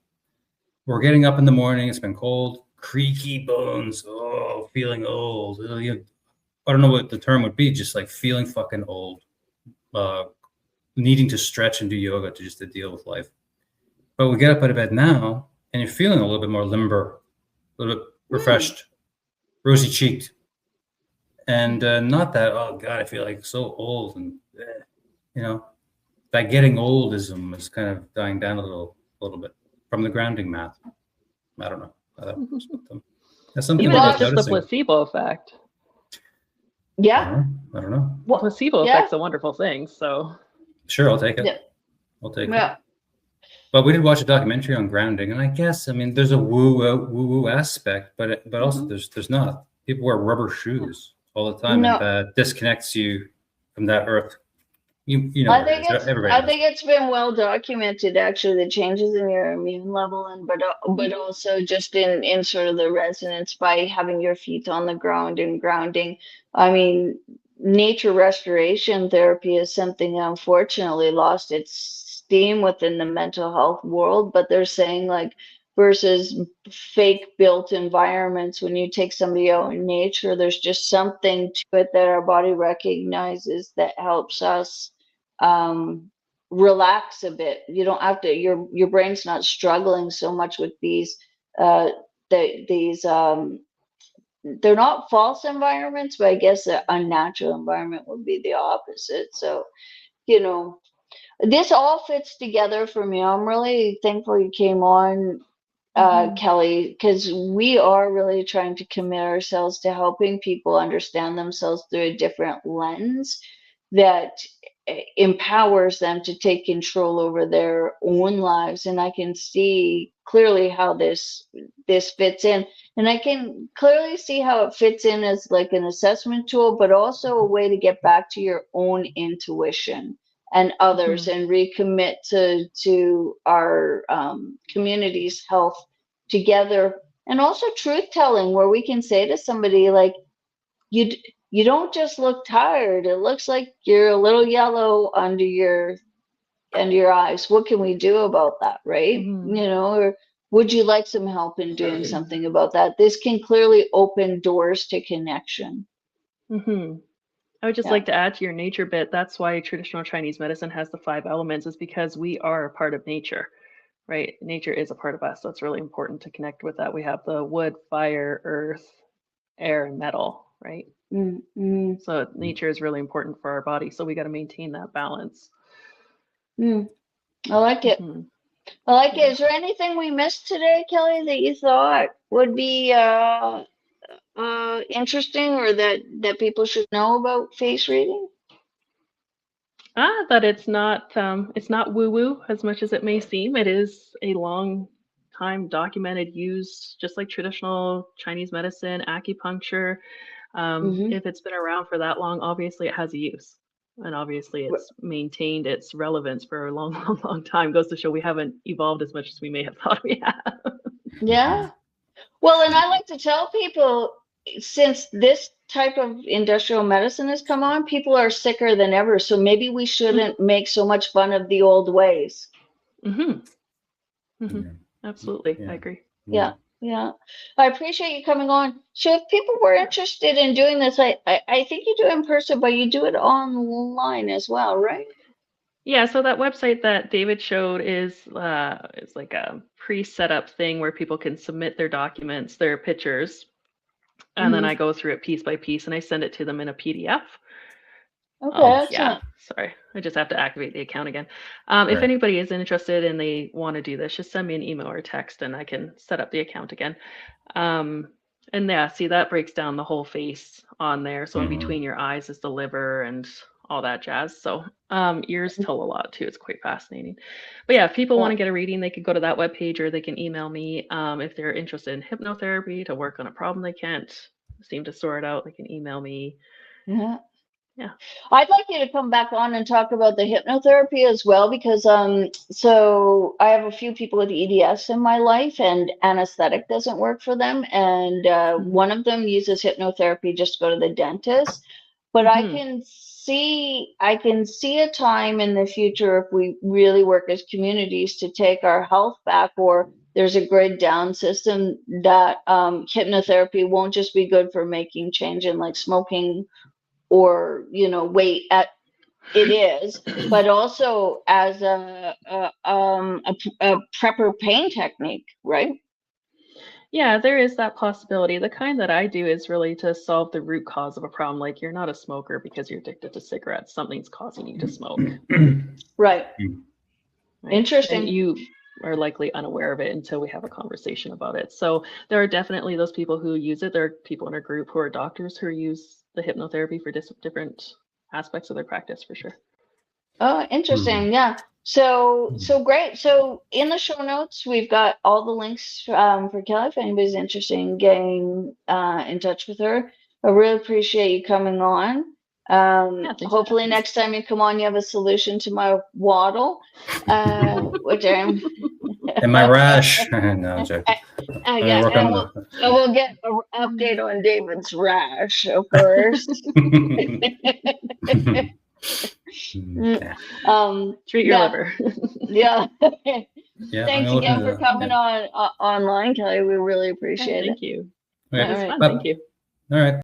We're getting up in the morning. It's been cold, creaky bones. Oh, feeling old. I don't know what the term would be. Just like feeling fucking old. Needing to stretch and do yoga to deal with life. But we get up out of bed now, and you're feeling a little bit more limber, a little bit refreshed, rosy cheeked. And not that, oh God, I feel like so old, and that getting oldism is kind of dying down a little bit from the grounding mat. I don't know. That's something Even we're if both it's just noticing. the placebo effect. Yeah. I don't know. Well, placebo effect's a wonderful thing. So sure, I'll take it. Yeah. I'll take it. But we did watch a documentary on grounding, and I guess there's a woo aspect, but also there's not. People wear rubber shoes all the time, and that disconnects you from that earth. I think it's been well documented, actually, the changes in your immune level, and but also just in sort of the resonance by having your feet on the ground and grounding. I mean, nature restoration therapy is something that unfortunately lost its steam within the mental health world, but they're saying, like, versus fake built environments, when you take somebody out in nature, there's just something to it that our body recognizes that helps us relax a bit. You don't have to, your brain's not struggling so much with these they're not false environments, but I guess the unnatural environment would be the opposite. So this all fits together for me. I'm really thankful you came on, Kelly, because we are really trying to commit ourselves to helping people understand themselves through a different lens. that empowers them to take control over their own lives. And I can see clearly how this fits in. And I can clearly see how it fits in as like an assessment tool, but also a way to get back to your own intuition and others and recommit to our community's health together. And also truth telling, where we can say to somebody like, you don't just look tired. It looks like you're a little yellow under your eyes. What can we do about that, right? Or would you like some help in doing something about that? This can clearly open doors to connection. I would just like to add to your nature bit. That's why traditional Chinese medicine has the 5 elements, is because we are a part of nature, right? Nature is a part of us. So it's really important to connect with that. We have the wood, fire, earth, air, and metal, right? So nature is really important for our body. So we got to maintain that balance. I like it. I like it. Is there anything we missed today, Kelly, that you thought would be interesting, or that people should know about face reading? That it's not woo-woo as much as it may seem. It is a long time documented use, just like traditional Chinese medicine, acupuncture. If it's been around for that long, obviously it has a use. And obviously it's maintained its relevance for a long, long, long time. Goes to show we haven't evolved as much as we may have thought we have. Yeah. Well, and I like to tell people, since this type of industrial medicine has come on, people are sicker than ever. So maybe we shouldn't make so much fun of the old ways. Absolutely. I agree. Yeah. I appreciate you coming on. So if people were interested in doing this, I think you do it in person, but you do it online as well, right? Yeah, so that website that David showed is like a pre-set up thing where people can submit their documents, their pictures, and then I go through it piece by piece and I send it to them in a PDF. Okay, excellent. Sorry, I just have to activate the account again. If anybody is interested and they want to do this, just send me an email or text and I can set up the account again. And yeah, see, that breaks down the whole face on there. So in between your eyes is the liver and all that jazz. So ears tell a lot too. It's quite fascinating. But yeah, if people want to get a reading, they could go to that webpage or they can email me. If they're interested in hypnotherapy to work on a problem they can't seem to sort out, they can email me. Yeah. I'd like you to come back on and talk about the hypnotherapy as well, because so I have a few people with EDS in my life and anesthetic doesn't work for them. And one of them uses hypnotherapy just to go to the dentist. But I can see a time in the future, if we really work as communities to take our health back, or there's a grade down system, that hypnotherapy won't just be good for making change in like smoking or weight. It is, but also as a prepper pain technique, right? Yeah, there is that possibility. The kind that I do is really to solve the root cause of a problem. Like, you're not a smoker because you're addicted to cigarettes. Something's causing you to smoke. Right. Interesting. And you are likely unaware of it until we have a conversation about it. So there are definitely those people who use it. There are people in our group who are doctors who use the hypnotherapy for different aspects of their practice, for sure. Oh, interesting. Yeah. So great. So in the show notes, we've got all the links for Kelly if anybody's interested in getting in touch with her. I really appreciate you coming on. Hopefully next time you come on, you have a solution to my waddle, which I'm and my rash. No, I'm joking. We'll get an update on David's rash, of course. Treat your liver. Thanks again for coming on online, Kelly. We really appreciate it. Thank you. Okay. It was fun. Thank you. All right.